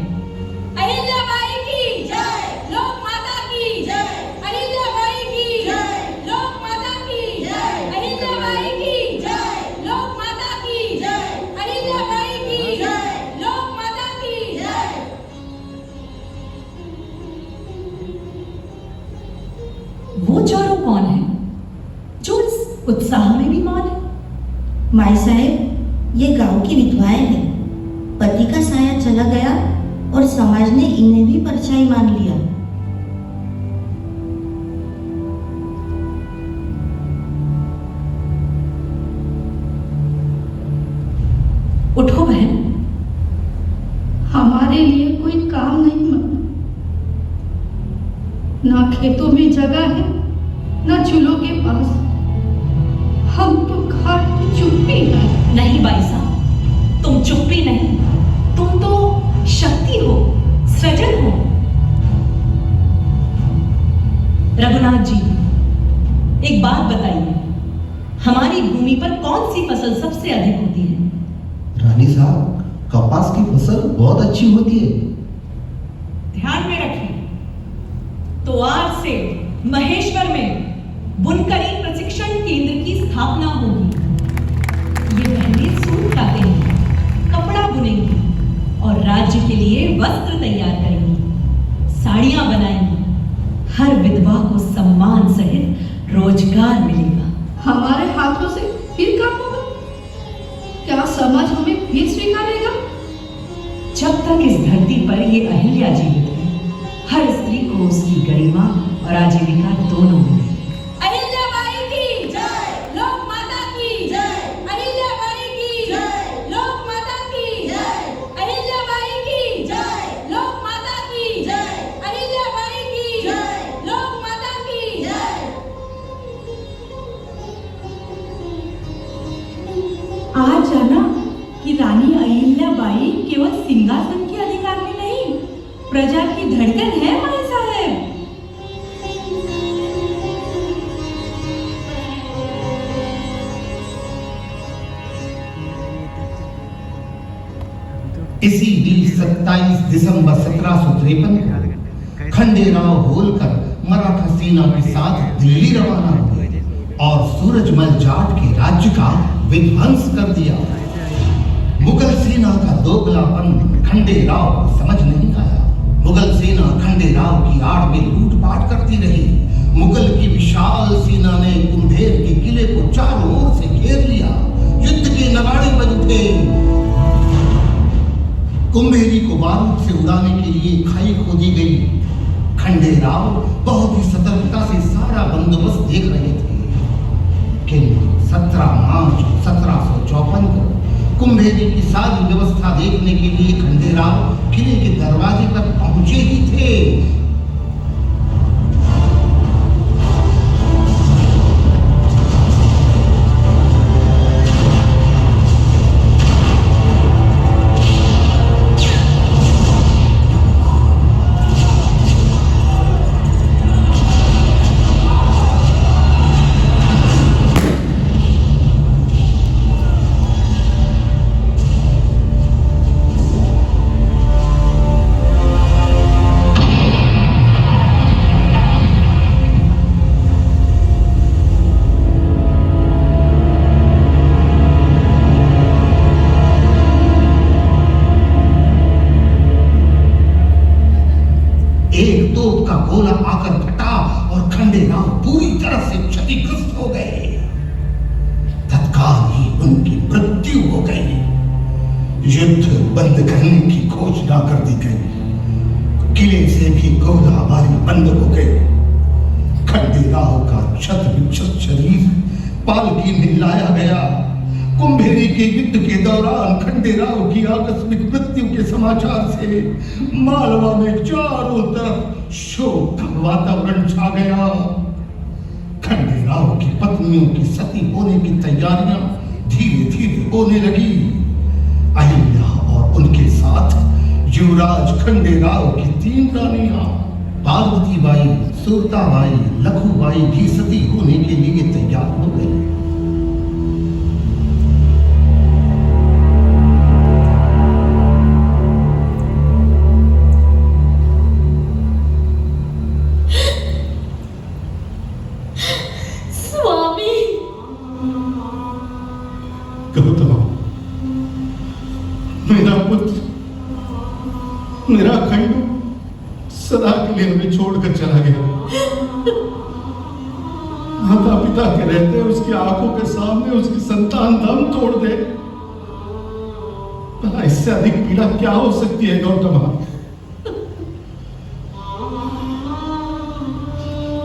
अहिल्याबाई की जय, लोक माता की जय, अहिल्याबाई की जय, लोक माता की जय, अहिल्याबाई की जय, लोक माता की जय, अहिल्याबाई की जय, लोक माता की जय। वो चारों कौन है जो इस उत्साह में भी मौन है? माई साहेब, ये गांव की विधवाएं हैं। पति का साया चला गया और समाज ने इन्हें भी परछाई मान लिया। उठो बहन, हमारे लिए कोई काम नहीं मत, ना खेतों में जगह है ना चूल्हों के पास, हम तो खाट चुप्पी है। नहीं बाई साहब, तुम चुप्पी नहीं, तुम तो शक्ति हो, सृजन हो। रघुनाथ जी, एक बात बताइए, हमारी भूमि पर कौन सी फसल सबसे अधिक होती है? रानी साहब, कपास की फसल बहुत अच्छी होती है। ध्यान में रखें, तो आज से महेश्वर में बुनकरी प्रशिक्षण केंद्र की स्थापना होगी। ये बहनें सूट काटेंगी, कपड़ा बुनेंगी और राज्य के लिए वस्त्र तैयार करेंगी, साड़ियां बनाएंगी। हर विधवा को सम्मान सहित रोजगार मिलेगा। हमारे हाथों से फिर काम होगा? क्या समाज हमें फिर स्वीकारेगा? जब तक इस धरती पर ये अहिल्या जीवित है, हर स्त्री को उसकी गरिमा और आजीविका दोनों मिले। अहिल्याबाई की जय, लोक माता की जय, अहिल्याबाई की जय, लोक माता की जय, अहिल्याबाई की जय, लोक माता की जय, अहिल्याबाई की जय, लोक माता की जय। आज जाना कि रानी अहिल्याबाई केवल सिंहासन के अधिकारी नहीं, प्रजा की धड़कन है माई साहब। इसी दिन 27 दिसंबर 1753 को खंडेराव होलकर मराठा सेना के साथ दिल्ली रवाना हुए और सूरजमल जाट के राज्य का विध्वंस कर दिया। मुगल सेना का दोगलापन खंडेराव को समझ नहीं आया। मुगल सेना खंडेराव की आड़ में लूटपाट करती रही। मुगल की विशाल सेना ने कुंभेर के किले को चारों ओर से घेर लिया। युद्ध के नगाड़े बज उठे। कुंभेरी को बारूद से उड़ाने के लिए खाई खोदी गई। खंडेराव बहुत ही सतर्कता से सारा बंदोबस्त देख रहे थे, किंतु 17 मार्च 1754 को कुंभेरी की सारी व्यवस्था देखने के लिए खंडेराव किले के दरवाजे पर पहुंचे ही थे। एक तोप का गोला आकर फटा और खंडेराव पूरी तरह से क्षतिग्रस्त हो गए। तत्काल ही उनकी मृत्यु हो गई। युद्ध बंद करने की घोषणा कर दी गई। किले से भी गोलाबारी बंद हो गई। खंडेराव का क्षत विक्षत शरीर पालकी में लाया गया। कुंभेरी के युद्ध के दौरान खंडेराव की आकस्मिक मृत्यु के समाचार से मालवा में चारों तरफ शोक का वातावरण छा गया। खंडेराव की पत्नियों की सती होने की तैयारियां धीरे धीरे होने लगी। अहिल्या और उनके साथ युवराज खंडेराव की 3 रानियां पार्वतीबाई, सुरताबाई, लखूबाई भी सती होने के लिए तैयार हो गई। स्वामी, गौतम, मेरा पुत्र, मेरा खंडू सदा के लिए हमें छोड़कर चला गया। माता पिता के रहते उसकी आंखों के सामने उसकी संतान दम तोड़ दे, भला इससे अधिक पीड़ा क्या हो सकती है गौतम?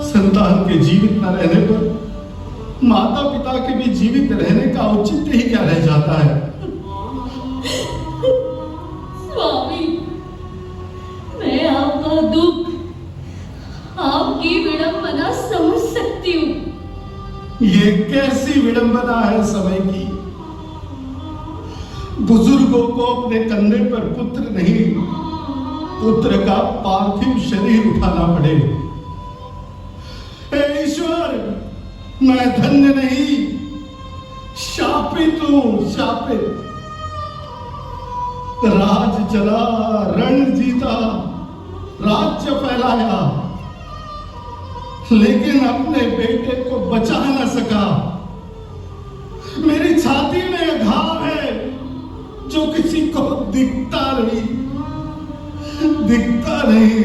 संतान के जीवित न रहने पर माता पिता के भी जीवित रहने का औचित्य ही क्या रह जाता है? स्वामी, मैं आपका दुख, आपकी विडंबना समझ सकती हूँ। ये कैसी विडंबना है समय की? बुजुर्गों को अपने कंधे पर पुत्र नहीं, पुत्र का पार्थिव शरीर उठाना पड़े। हे ईश्वर, मैं धन्य नहीं, शापित हूं, शापित। राज चला, रण जीता, राज्य फैलाया, लेकिन अपने बेटे को बचा न सका। मेरी छाती में घाव है जो किसी को दिखता नहीं, दिखता नहीं।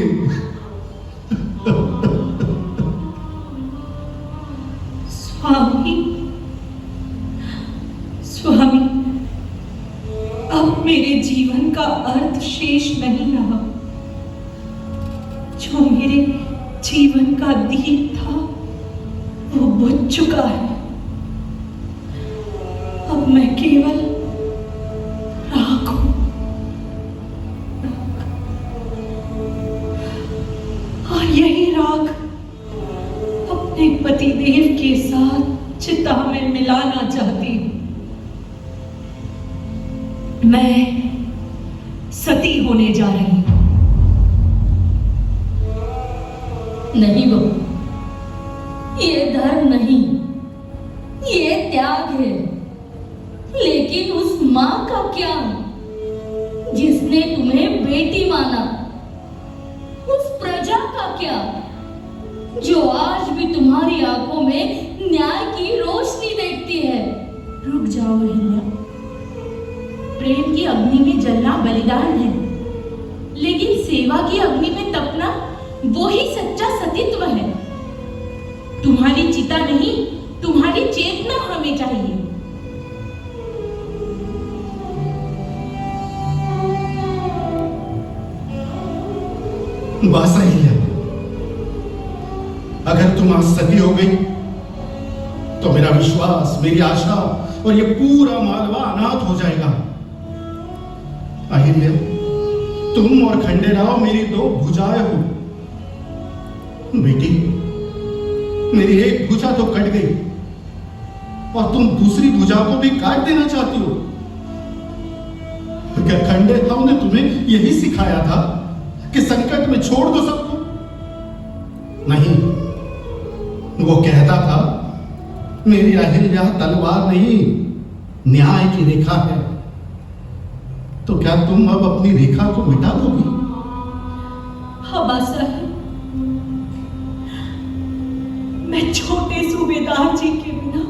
स्वामी, स्वामी, अब मेरे जीवन का अर्थ शेष नहीं रहा। जो मेरे जीवन का दीप था वो बुझ चुका है। अब मैं केवल राख हूं। और यही राख अपने पतिदेव के साथ चिता में मिलाना चाहती हूं। मैं सती होने जा रही हूं। नहीं बहू, ये धर्म नहीं, ये त्याग है। लेकिन उस मां का क्या, जिसने तुम्हें बेटी माना? उस प्रजा का क्या, जो आज भी तुम्हारी आंखों में न्याय की रोशनी देखती है? रुक जाओ अहिल्या, प्रेम की अग्नि में जलना बलिदान है, लेकिन सेवा की अग्नि में तपना वो ही सच्चा सतीत्व है। तुम्हारी चिता नहीं, तुम्हारी चेतना हमें चाहिए। बस अहिल्या, अगर तुम आज सती हो गई तो मेरा विश्वास, मेरी आशा और ये पूरा मालवा अनाथ हो जाएगा। अहिल्या, तुम और खंडेराव मेरी 2 भुजाएं हो। बेटी, मेरी एक भुजा तो कट गई और तुम दूसरी भुजा को भी काट देना चाहती हो। क्या खंडेराव ने तुम्हें यही सिखाया था कि संकट में छोड़ दो सबको? नहीं, वो कहता था मेरी अहिल्या तलवार नहीं, न्याय की रेखा है। तो क्या तुम अब अपनी रेखा को मिटा दोगी? बाबा साहब, मैं छोटे सूबेदार जी के बिना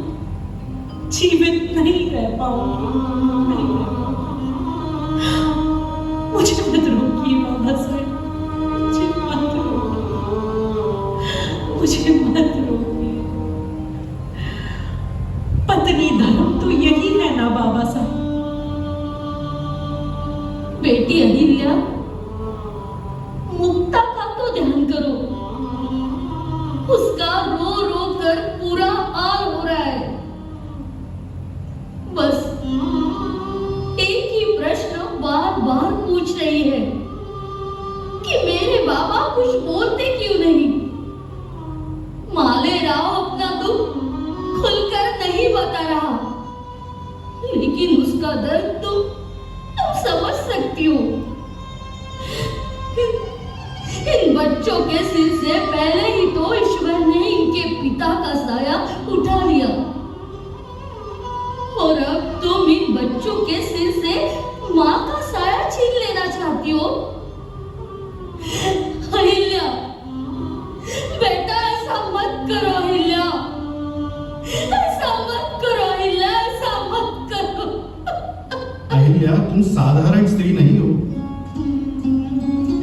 जीवित नहीं रह पाऊंगी, नहीं रह पाऊंगी। मुझे मत रोकिए बाबा साहब, मुझे मत रोकिए, मुझे मत रोकिए। पत्नी धर्म तो यही है ना बाबा साहब? बेटी अहिल्या, मुक्ता का तो ध्यान करो। उसका रो रो कर पूरा आल उसका दर्द तुम समझ सकती हो। इन बच्चों के सिर से पहले ही तो ईश्वर ने इनके पिता का साया उठा लिया, और अब तुम इन बच्चों के सिर से माँ का साया छीन लेना चाहती हो। अहिल्या, बेटा ऐसा मत करो अहिल्या, ऐसा मत करो अहिल्या, ऐसा मत करो। अहिल्या, तुम साधारण स्त्री नहीं हो।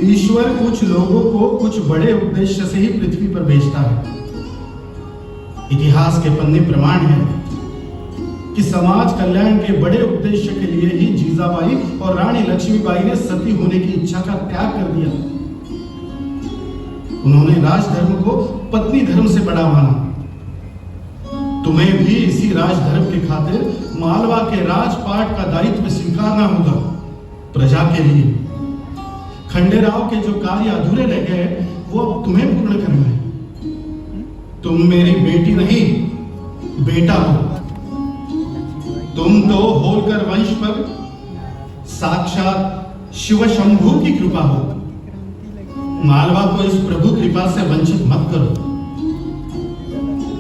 ईश्वर कुछ लोगों को कुछ बड़े उद्देश्य से ही पृथ्वी पर भेजता है। इतिहास के पन्ने प्रमाण है कि समाज कल्याण के बड़े उद्देश्य के लिए ही जीजाबाई और रानी लक्ष्मीबाई ने सती होने की इच्छा का त्याग कर दिया। उन्होंने राजधर्म को पत्नी धर्म से बड़ा माना। तुम्हें भी इसी राजधर्म के खातिर मालवा के राजपाट का दायित्व स्वीकारना होगा। प्रजा के लिए खंडेराव के जो कार्य अधूरे रह गए वो अब तुम्हें पूर्ण करना है। तुम मेरी बेटी नहीं, बेटा हो। तुम तो होलकर वंश पर साक्षात शिव शंभू की कृपा हो। मालवा को इस प्रभु कृपा से वंचित मत करो।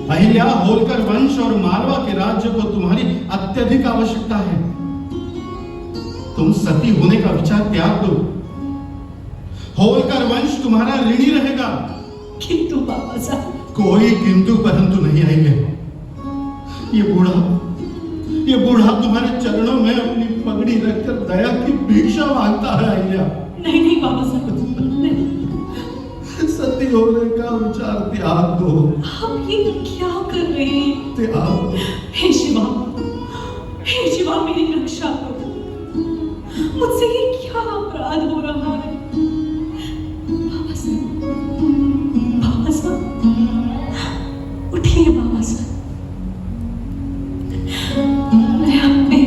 अहिल्या, होलकर वंश और मालवा के राज्य को तुम्हारी अत्यधिक आवश्यकता है। तुम सती होने का विचार त्याग दो। होलकर वंश तुम्हारा ऋणी रहेगा। किंतु बाबा साहब, कोई किंतु परंतु नहीं आएंगे। ये बूढ़ा तुम्हारे चरणों में अपनी पगड़ी रखकर दया की भिक्षा मांगता है। अहिल्या, नहीं बाबा साहब, सती होने का विचार त्याग दो। आप ये क्या कर रहे हैं? त्याग। हे शिवा, मेरी रक्षा करो। मुझसे ये क्या अपराध हो रहा है? बाबा साहब, उठिए बाबा साहब। मैं अपने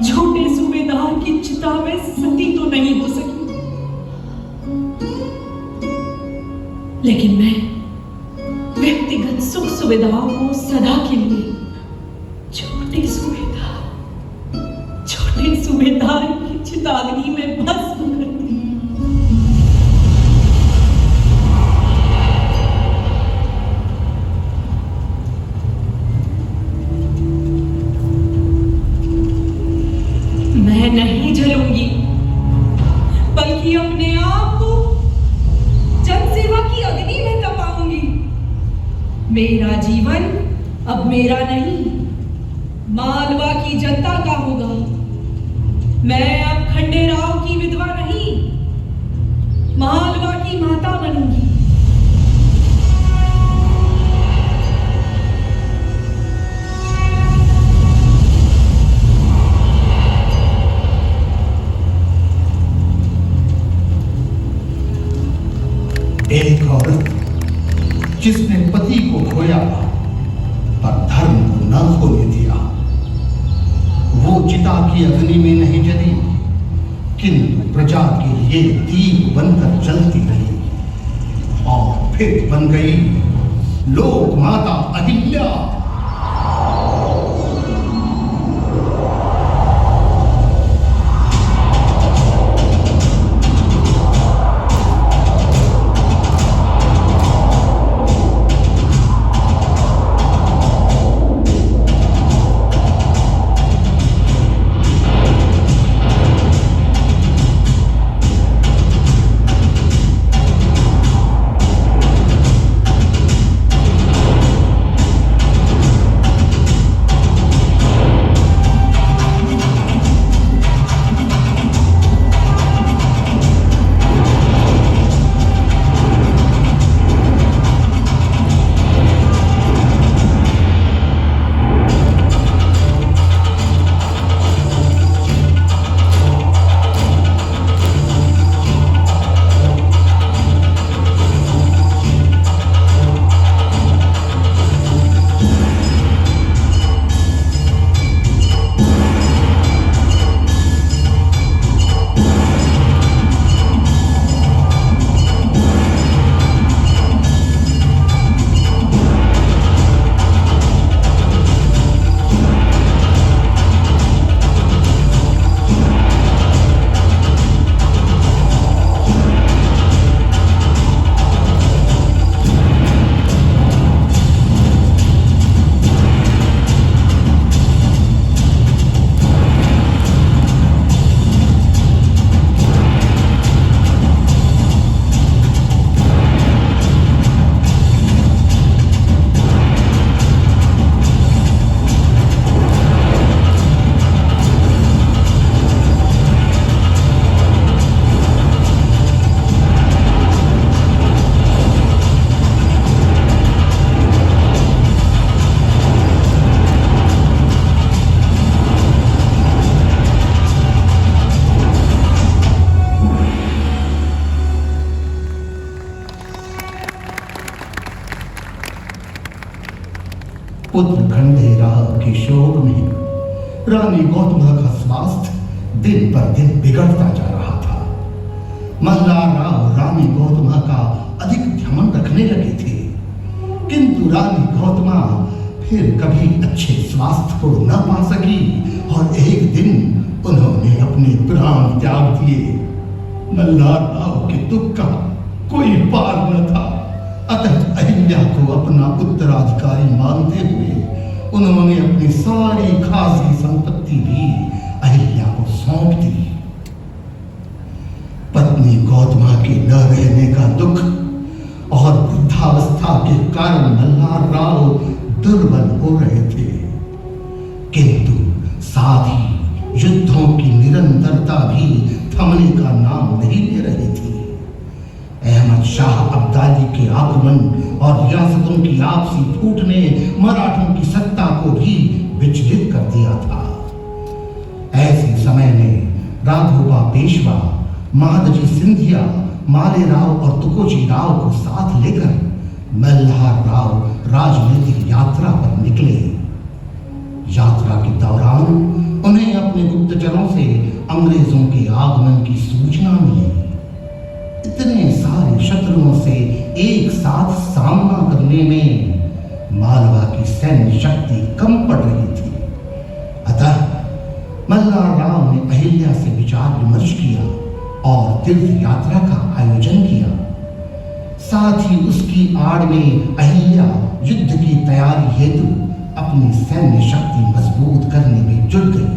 छोटे सूबेदार की चिता में सती तो नहीं हो सकी, लेकिन मैं व्यक्तिगत सुख सुविधाओं को सदा के लिए छोटे सूबेदार की चिताग्नि में भस्म कर दी। मैं नहीं जलूंगी, बल्कि अपने आप को जनसेवा की अग्नि में तपाऊंगी। मेरा जीवन अब मेरा नहीं, मालवा की जनता का होगा। मैं अब खंडेराव की विधवा नहीं, मालवा की माता बनूंगी। एक औरत जिसने पति को खोया पर धर्म को न खोने दिया, वो चिता की अग्नि में नहीं जली, किंतु प्रजा के लिए दीप बनकर जलती रही और फिर बन गई लोक माता अहिल्या। पुत्र खंडेराव के शोक में रानी गौतमा का स्वास्थ्य दिन पर दिन बिगड़ता जा रहा था। मल्हारराव रानी गौतमा का अधिक ध्यान रखने लगे थे, किंतु रानी गौतमा फिर कभी अच्छे स्वास्थ्य को न पा सकी और एक दिन उन्होंने अपने प्राण त्याग दिए। मल्हारराव के दुख का कोई पार न था, अतः अहिल्या को अपना उत्तराधिकारी मानते हुए उन्होंने अपनी सारी खासी संपत्ति भी अहिल्या को सौंप दी। पत्नी गौतमा के न रहने का दुख और वृद्धावस्था के कारण मल्हारराव दुर्बल हो रहे थे, किंतु साथ ही युद्धों की निरंतरता भी थमने का नाम नहीं ले रही थी। अहमद शाह अब्दाली के आक्रमण और रियासतों की आपसी फूट ने मराठों की सत्ता को भी विचलित कर दिया था। ऐसे समय में राघोबा पेशवा, महादजी सिंधिया, मालेराव और तुकोजी राव को साथ लेकर मल्हारराव राजनीतिक यात्रा पर निकले। यात्रा के दौरान उन्हें अपने गुप्तचरों से अंग्रेजों के आगमन की सूचना मिली। इतने सारे शत्रुओं से एक साथ सामना करने में मालवा की सैन्य शक्ति कम पड़ रही थी। अतः मल्हारराव ने अहिल्या से विचार विमर्श किया और तीर्थ यात्रा का आयोजन किया। साथ ही उसकी आड़ में अहिल्या युद्ध की तैयारी हेतु अपनी सैन्य शक्ति मजबूत करने में जुट गई।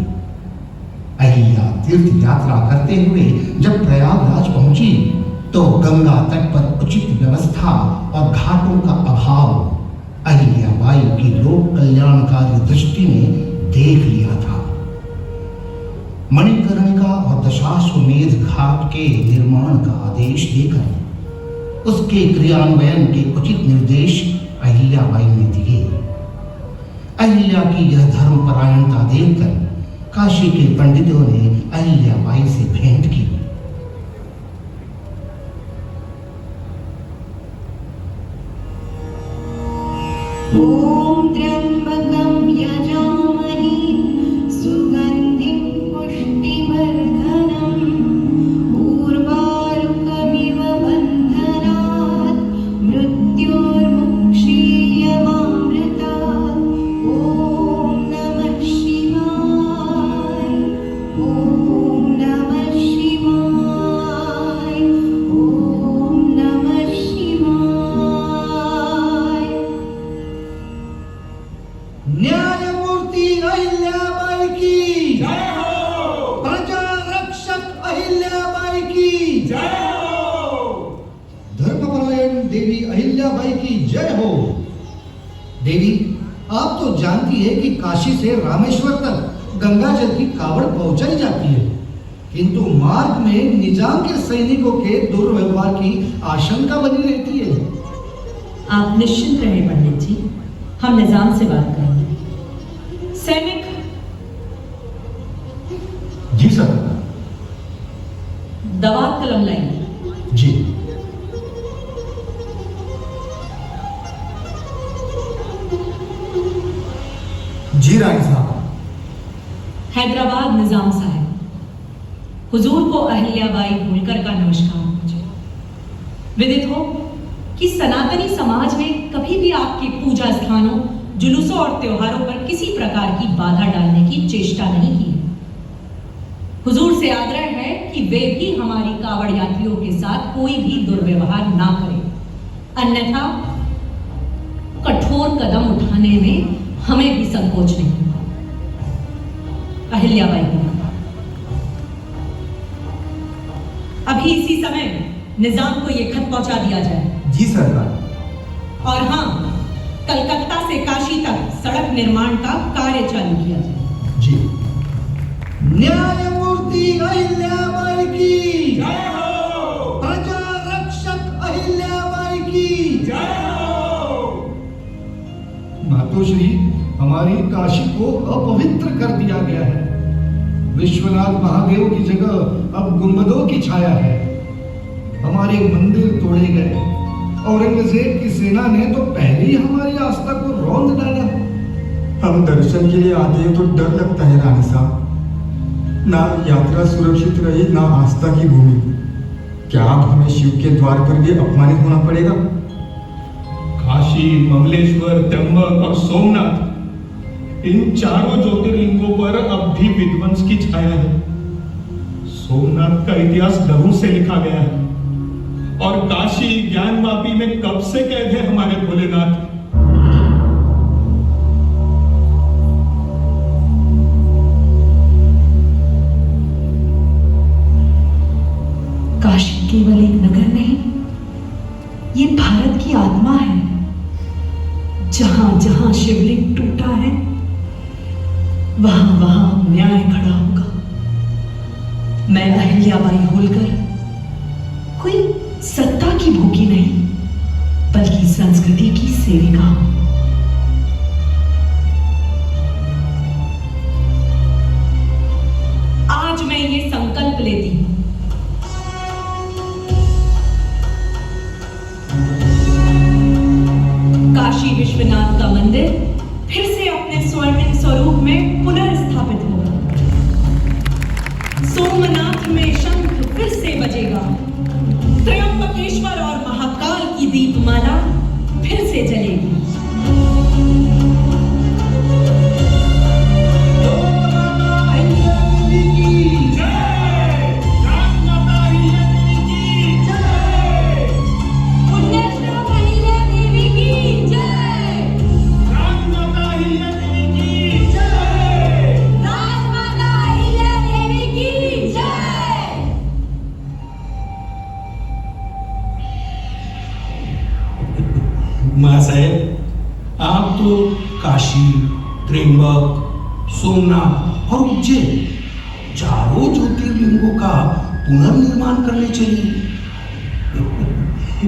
अहिल्या तीर्थ यात्रा करते हुए जब प्रयागराज पहुंची तो गंगा तट पर उचित व्यवस्था और घाटों का अभाव अहिल्याबाई की लोक कल्याणकारी दृष्टि ने देख लिया था। मणिकर्णिका और दशाश्वमेध घाट के निर्माण का आदेश देकर उसके क्रियान्वयन के उचित निर्देश अहिल्याबाई ने दिए। अहिल्या की यह धर्मपरायणता देखकर काशी के पंडितों ने अहिल्याबाई से भेंट की। ओम त्र्यंबकं यजामहे सुगंधिं पुष्टिवर्धनम् उर्वारुकमिव बन्धनात् मृत्योर्मुक्षीयमामृतात्। ओम नमः शिवाय, ओम नमः शिवाय, ओम नमः शिवाय। न्यायमूर्ति अहिल्याबाई की जय हो। प्रजा रक्षक अहिल्याबाई की जय हो। धर्मपरायण देवी अहिल्याबाई की जय हो। देवी, आप तो जानती है कि काशी से रामेश्वर तक गंगा जल की कावड़ पहुंचाई जाती है, किंतु मार्ग में निजाम के सैनिकों के दुर्व्यवहार की आशंका बनी रहती है। आप निश्चिंत रहे पंडित जी, हम निजाम से बात करेंगे। सैनिक। जी सर। दवा कलम लाइए। जी। जी रानी साहब। हैदराबाद निजाम साहब, हुजूर को अहिल्याबाई होलकर का नमस्कार। मुझे विदित हो कि सनातनी समाज में कभी भी आपके पूजा स्थानों, जुलूसों और त्योहारों पर किसी प्रकार की बाधा डालने की चेष्टा नहीं की। हुजूर से आग्रह है कि वे भी हमारी कावड़ यात्रियों के साथ कोई भी दुर्व्यवहार ना करें, अन्यथा कठोर कदम उठाने में हमें भी संकोच नहीं होगा। अहिल्याबाई, अभी इसी समय निजाम को यह खत पहुंचा दिया जाए। जी सरकार। और हाँ, कलकत्ता से काशी तक सड़क निर्माण का कार्य चालू किया जाए। जी। न्यायमूर्ति अहिल्याबाई की जय हो। प्रजा रक्षक अहिल्याबाई की जय हो। मातोश्री, हमारी काशी को अपवित्र कर दिया गया है। विश्वनाथ महादेव की जगह अब गुंबदों की छाया है। हमारे मंदिर तोड़े गए। औरंगजेब की सेना ने तो पहले ही हमारी आस्था को रौंद डाला। हम दर्शन के लिए आते हैं तो डर लगता है रानी साहब। ना यात्रा सुरक्षित रही, ना आस्था की भूमि। क्या अब हमें शिव के द्वार पर भी अपमानित होना पड़ेगा? काशी, ममलेश्वर, त्र्यंबक और सोमनाथ, इन चारों ज्योतिर्लिंगों पर अब भी विध्वंस की छाया है। सोमनाथ का इतिहास लहू से लिखा गया है और काशी ज्ञानवापी में कब से कैद है हमारे भोलेनाथ। काशी केवल एक नगर नहीं, ये भारत की आत्मा है। जहां जहां शिवलिंग टूटा है, वहां वहां न्याय खड़ा होगा। मैं अहिल्याबाई होलकर कोई सत्ता की भूखी नहीं, बल्कि संस्कृति की सेविका हूं। आज मैं ये संकल्प लेती हूं, काशी विश्वनाथ का मंदिर फिर से अपने स्वर्णिम स्वरूप में पुनर्स्थापित होगा। सोमनाथ में शंख फिर से बजेगा। त्र्यंबकेश्वर और महाकाल की दीपमाला फिर से जलेगी। महासाहेब, आप तो काशी, त्र्यंबक, सोमनाथ और उज्जैन चारों ज्योतिर्लिंगों का पुनर्निर्माण करने चली।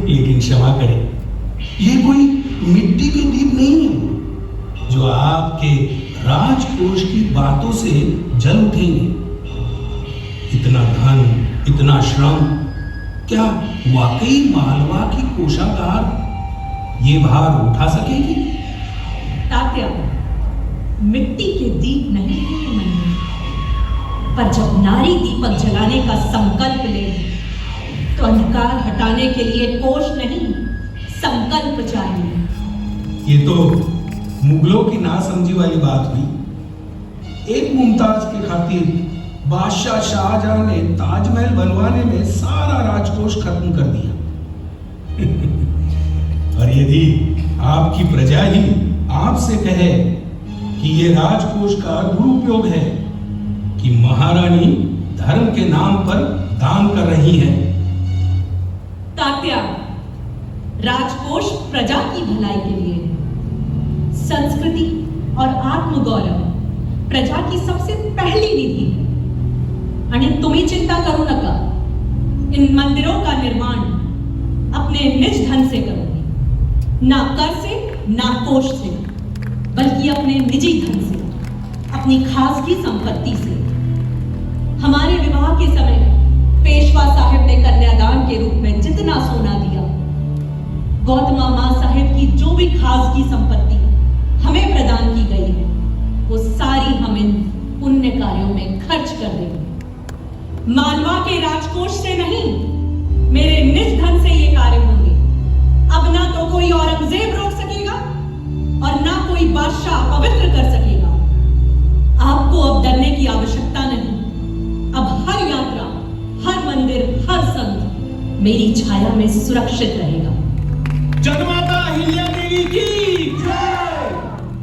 लेकिन क्षमा करें, ये कोई मिट्टी के दीप नहीं है जो आपके राजकोष की बातों से जल उठेंगे। इतना धन, इतना श्रम, क्या वाकई मालवा की कोषागार ये भार उठा सकेगी? तात्या, मिट्टी के दीप नहीं है ये मंदिर, पर जब नारी दीपक जलाने का संकल्प ले तो अंधकार हटाने के लिए कोष नहीं, संकल्प चाहिए। ये तो मुगलों की नासमझी वाली बात हुई। एक मुमताज के खातिर बादशाह शाहजहां ने ताजमहल बनवाने में सारा राजकोष खत्म कर दिया। और यदि आपकी प्रजा ही आपसे कहे कि ये राजकोष का दुरुपयोग है, कि महारानी धर्म के नाम पर दान कर रही है। तात्या, राजकोष प्रजा की भलाई के लिए है। संस्कृति और आत्मगौरव प्रजा की सबसे पहली निधि है। आणि तुम्ही चिंता करू नका, इन मंदिरों का निर्माण अपने निज धन से करूंगी, ना कर से ना कोष से, बल्कि अपने निजी धन से, अपनी खासगी संपत्ति से। हमारे विवाह के समय पेशवा साहिब ने कन्यादान के रूप में जितना सोना दिया, गौतमा मां साहिब की जो भी खासगी संपत्ति हमें प्रदान की गई है, वो सारी हम इन पुण्य कार्यों में खर्च कर देंगे। मालवा के राजकोष से नहीं, मेरे निज धन से ये कार्य होंगे। अब ना तो कोई औरंगजेब रोक सकेगा और ना कोई बादशाह पवित्र कर सकेगा। आपको अब डरने की आवश्यकता नहीं। अब हर यात्रा, हर मंदिर, हर संत मेरी छाया में सुरक्षित रहेगा। जगमाता अहिल्या देवी की जय,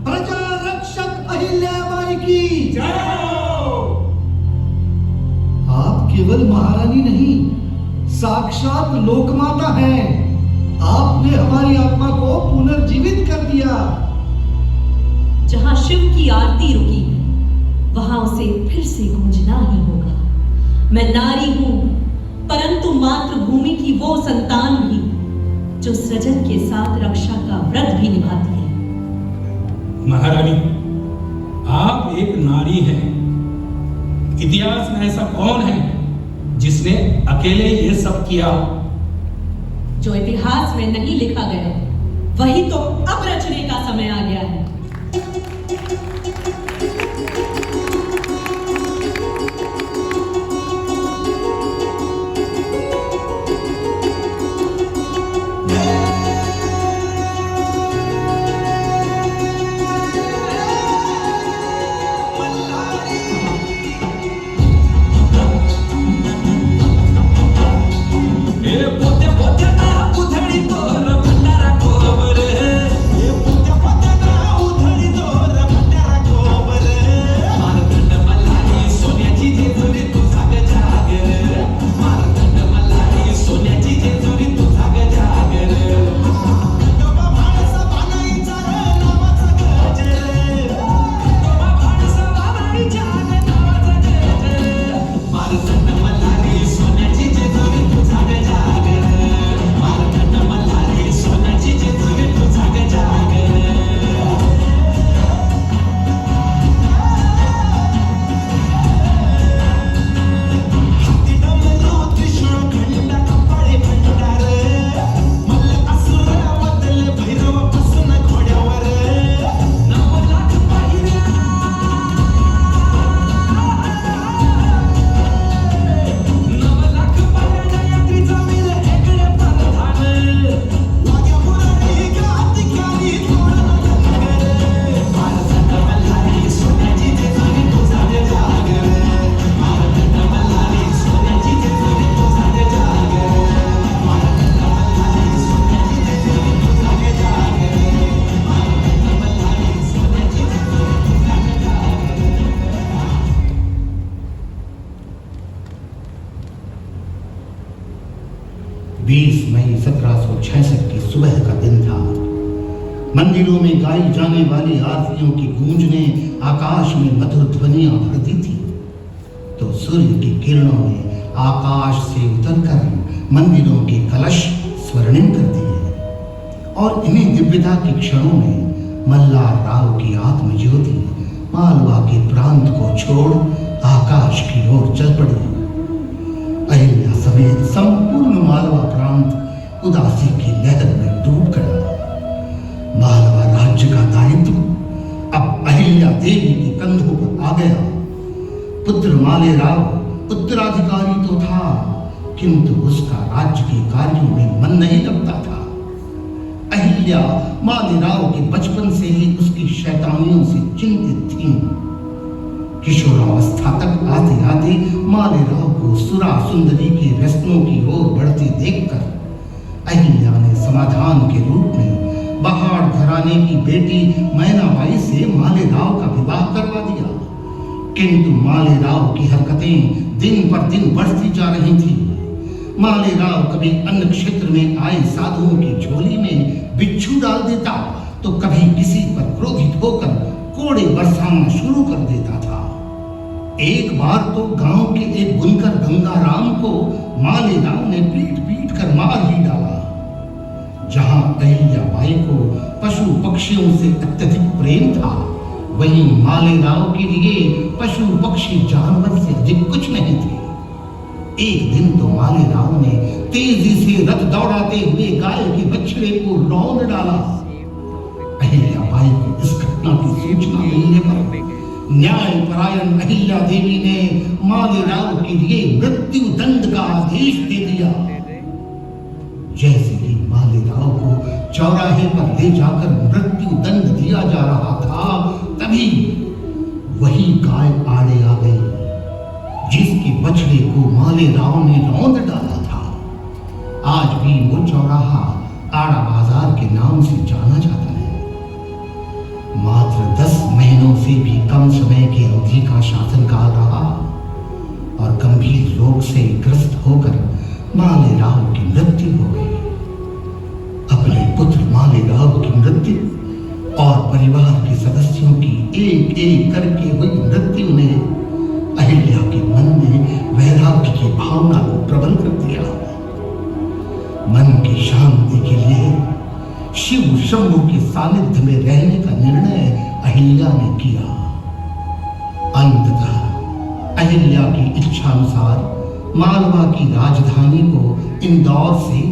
प्रजा रक्षक अहिल्याबाई की जय। आप केवल महारानी नहीं, साक्षात लोकमाता हैं। आपने हमारी आत्मा को पुनर्जीवित कर दिया। जहां शिव की आरती रुकी है, वहां उसे फिर से गूंजना ही होगा। मैं नारी हूं, परंतु मातृभूमि की वो संतान भी जो सृजन के साथ रक्षा का व्रत भी निभाती है। महारानी, आप एक नारी हैं। इतिहास में ऐसा कौन है जिसने अकेले ये सब किया? जो इतिहास में नहीं लिखा गया, वही तो अब रचने का समय आ गया है। 1966 की सुबह का दिन था। मंदिरों में गाई जाने वाली आरतियों की गूंज ने आकाश में मधुर ध्वनियां भर दी थी, तो सूर्य की किरणों ने आकाश से उतरकर मंदिरों के कलश स्वर्णिम कर दिए। और इन्हीं दिव्यता के क्षणों में मल्हार राव की आत्मज्योति मालवा के प्रांत को छोड़ आकाश की ओर चल पड़ी। अहिल्या समेत संपूर्ण मालवा प्रांत उदासी की लहर में डूब गया। मालवा राज्य का दायित्व अब अहिल्या देवी के कंधों पर आ गया। पुत्र मालेराव उत्तराधिकारी तो था, किंतु उसका राज्य के कार्यों में मन नहीं लगता था। अहिल्या मालेराव के बचपन से ही उसकी शैतानियों से चिंतित थी। किशोरावस्था तक आते आते मालेराव को सुरा सुंदरी के व्यसनों की ओर बढ़ते देखकर अहिल्या ने समाधान के रूप में बहाड़ घराने की बेटी मैनाबाई से मालेराव का विवाह करवा दिया। किंतु मालेराव की हरकतें दिन पर दिन बढ़ती जा रही थी। मालेराव कभी अन्य क्षेत्र में आए साधुओं की झोली में बिच्छू डाल देता, तो कभी किसी पर क्रोधित होकर कोड़े बरसाना शुरू कर देता था। एक बार तो गांव के एक बुनकर गंगाराम को मालेराव ने पीट पीट कर मार ही डाला। जहां अहिल्याबाई को पशु पक्षियों से अत्यधिक प्रेम था, वहीं मालेराव के लिए पशु पक्षी जानवर से अधिक कुछ नहीं थे। एक दिन तो मालेराव ने तेजी से रथ दौड़ाते हुए गाय के बछड़े को रौंद डाला। अहिल्याबाई को इस घटना की सूचना मिलने पर न्यायपरायण अहिल्या देवी ने मालेराव के लिए मृत्यु दंड का आदेश दे दिया। जैसे ही मालेराव को चौराहे पर ले जाकर मृत्यु दंड दिया जा रहा था, तभी वही गाय आड़े आ गई जिसके बछड़े को मालेराव ने रौंद डाला था। आज भी वो चौराहा आड़ा बाजार के नाम से जाना जाता है। मात्र 10 महीनों से भी कम समय की अवधि का शासनकाल रहा और गंभीर रोग से ग्रस्त होकर मालेराव की मृत्यु हो गई। अपने पुत्र मालेराव की मृत्यु और परिवार के सदस्यों की एक एक करके हुई मृत्यु ने अहिल्या के मन में वैराग्य की भावना को प्रबल कर दिया। मन की शांति के लिए शिव शंभु के सानिध्य में रहने का निर्णय अहिल्या ने किया। अंततः अहिल्या की इच्छानुसार मालवा की राजधानी को इंदौर से